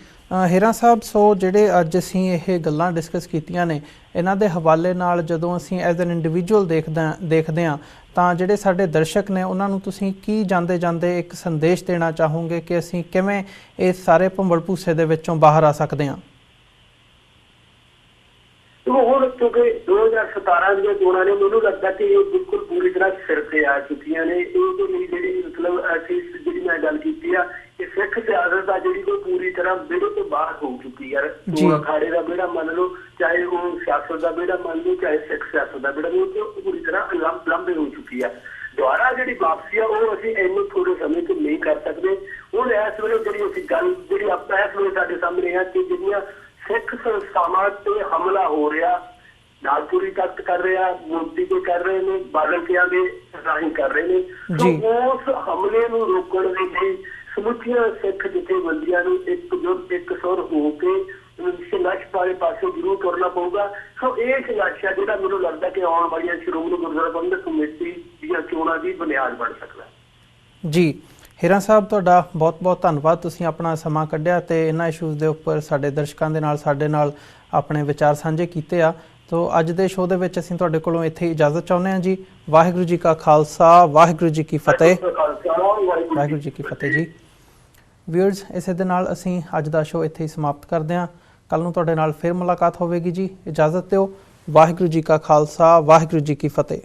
ਹੇਰਾ ਸਾਹਿਬ, ਸੋ ਜਿਹੜੇ ਅੱਜ ਅਸੀਂ ਇਹ ਗੱਲਾਂ ਡਿਸਕਸ ਕੀਤੀਆਂ ਨੇ ਇਹਨਾਂ ਦੇ ਹਵਾਲੇ ਨਾਲ ਜਦੋਂ ਅਸੀਂ ਐਜ਼ ਐਨ ਇੰਡੀਵਿਜੂਅਲ ਦੇਖਦੇ ਹਾਂ ਤਾਂ ਜਿਹੜੇ ਸਾਡੇ ਦਰਸ਼ਕ ਨੇ ਉਹਨਾਂ ਨੂੰ ਤੁਸੀਂ ਕੀ ਜਾਂਦੇ ਜਾਂਦੇ ਇੱਕ ਸੰਦੇਸ਼ ਦੇਣਾ ਚਾਹੋਗੇ ਕਿ ਅਸੀਂ ਕਿਵੇਂ ਇਸ ਸਾਰੇ ਭੰਬਲ ਭੂਸੇ ਦੇ ਵਿੱਚੋਂ ਬਾਹਰ ਆ ਸਕਦੇ ਹਾਂ? ਹੁਣ ਕਿਉਂਕਿ 2017 ਦੀਆਂ ਚੋਣਾਂ ਨੇ ਮੈਨੂੰ ਲੱਗਦਾ ਕਿ ਇਹ ਬਿਲਕੁਲ ਪੂਰੀ ਤਰ੍ਹਾਂ ਸਿਰ ਤੇ ਆ ਚੁੱਕੀਆਂ ਨੇ। ਇਹਦੇ ਲਈ ਜਿਹੜੀ ਮਤਲਬ ਅਸੀਂ ਜਿਹੜੀ ਮੈਂ ਗੱਲ ਕੀਤੀ ਆ ਕਿ ਸਿੱਖ ਸਿਆਸਤ ਦਾ ਜਿਹੜੀ ਉਹ ਪੂਰੀ ਤਰ੍ਹਾਂ ਵਿਹੜੇ ਤੋਂ ਬਾਹਰ ਹੋ ਚੁੱਕੀ ਹੈ। ਅਖਾੜੇ ਦਾ ਵਿਹੜਾ ਮੰਨ ਲਓ, ਚਾਹੇ ਉਹ ਸਿਆਸਤ ਦਾ ਵਿਹੜਾ ਮੰਨ ਲਓ, ਚਾਹੇ ਸਿੱਖ ਸਿਆਸਤ ਦਾ ਵਿਹੜਾ ਮੰਨ ਲਓ, ਪੂਰੀ ਤਰ੍ਹਾਂ ਲੰਬੇ ਹੋ ਚੁੱਕੀ ਆ। ਦੁਆਰਾ ਜਿਹੜੀ ਵਾਪਸੀ ਆ ਉਹ ਅਸੀਂ ਇੰਨੇ ਥੋੜੇ ਸਮੇਂ 'ਚ ਨਹੀਂ ਕਰ ਸਕਦੇ। ਹੁਣ ਇਸ ਵੇਲੇ ਜਿਹੜੀ ਅਸੀਂ ਗੱਲ ਜਿਹੜੀ ਆਪਾਂ ਇਸ ਵੇਲੇ ਸਾਡੇ ਸਾਹਮਣੇ ਆ ਕਿ ਜਿਹੜੀਆਂ ਸਿੱਖ ਸੰਸਥਾਵਾਂ ਤੇ ਹਮਲਾ ਹੋ ਰਿਹਾ, ਨਾਗਪੁਰੀ ਤਖਤ ਕਰ ਰਿਹਾ, ਮੋਦੀ ਤੇ ਕਰ ਰਹੇ ਨੇ, ਬਾਦਲ ਕਿਆਂ ਦੇ ਰਾਹੀਂ ਕਰ ਰਹੇ ਨੇ। ਉਸ ਹਮਲੇ ਨੂੰ ਰੋਕਣ ਦੇ ਲਈ ਸਮੁੱਚੀਆਂ ਸਿੱਖ ਜਥੇਬੰਦੀਆਂ ਨੂੰ ਇੱਕ ਸੁਰ ਹੋ ਕੇ ਸੰਘਰਸ਼ ਵਾਲੇ ਪਾਸੇ ਜ਼ਰੂਰ ਤੁਰਨਾ ਪਊਗਾ। ਸੋ ਇਹ ਸੰਘਰਸ਼ ਹੈ ਜਿਹੜਾ ਮੈਨੂੰ ਲੱਗਦਾ ਕਿ ਆਉਣ ਵਾਲੀਆਂ ਸ਼੍ਰੋਮਣੀ ਗੁਰਦੁਆਰਾ ਪ੍ਰਬੰਧਕ ਕਮੇਟੀ ਦੀਆਂ ਚੋਣਾਂ ਦੀ ਬੁਨਿਆਦ ਬਣ ਸਕਦਾ। ਜੀ ਹੀਰਾ ਸਾਹਿਬ, ਤੁਹਾਡਾ ਬਹੁਤ ਬਹੁਤ ਧੰਨਵਾਦ। ਤੁਸੀਂ ਆਪਣਾ ਸਮਾਂ ਕੱਢਿਆ ਤੇ ਇਹਨਾਂ ਇਸ਼ੂਜ਼ ਦੇ ਉੱਪਰ ਸਾਡੇ ਦਰਸ਼ਕਾਂ ਦੇ ਨਾਲ ਸਾਡੇ ਨਾਲ ਆਪਣੇ ਵਿਚਾਰ ਸਾਂਝੇ ਕੀਤੇ ਆ। ਤੋ ਅੱਜ ਦੇ ਸ਼ੋਅ ਦੇ ਵਿੱਚ ਅਸੀਂ ਤੁਹਾਡੇ ਕੋਲੋਂ ਇੱਥੇ ਇਜਾਜ਼ਤ ਚਾਹੁੰਦੇ ਹਾਂ ਜੀ। ਵਾਹਿਗੁਰੂ ਜੀ ਕਾ ਖਾਲਸਾ, ਵਾਹਿਗੁਰੂ ਜੀ ਕੀ ਫਤਿਹ। ਵਾਹਿਗੁਰੂ ਜੀ ਕੀ ਫਤਿਹ ਜੀ। ਵਿਊਅਰਸ, ਇਸੇ ਦੇ ਨਾਲ ਅਸੀਂ ਅੱਜ ਦਾ ਸ਼ੋਅ ਇੱਥੇ ਹੀ ਸਮਾਪਤ ਕਰਦੇ ਹਾਂ। ਕੱਲ ਨੂੰ ਤੁਹਾਡੇ ਨਾਲ ਫਿਰ ਮੁਲਾਕਾਤ ਹੋਵੇਗੀ ਜੀ। ਇਜਾਜ਼ਤ ਦਿਓ। ਵਾਹਿਗੁਰੂ ਜੀ ਕਾ ਖਾਲਸਾ, ਵਾਹਿਗੁਰੂ ਜੀ ਕੀ ਫਤਿਹ।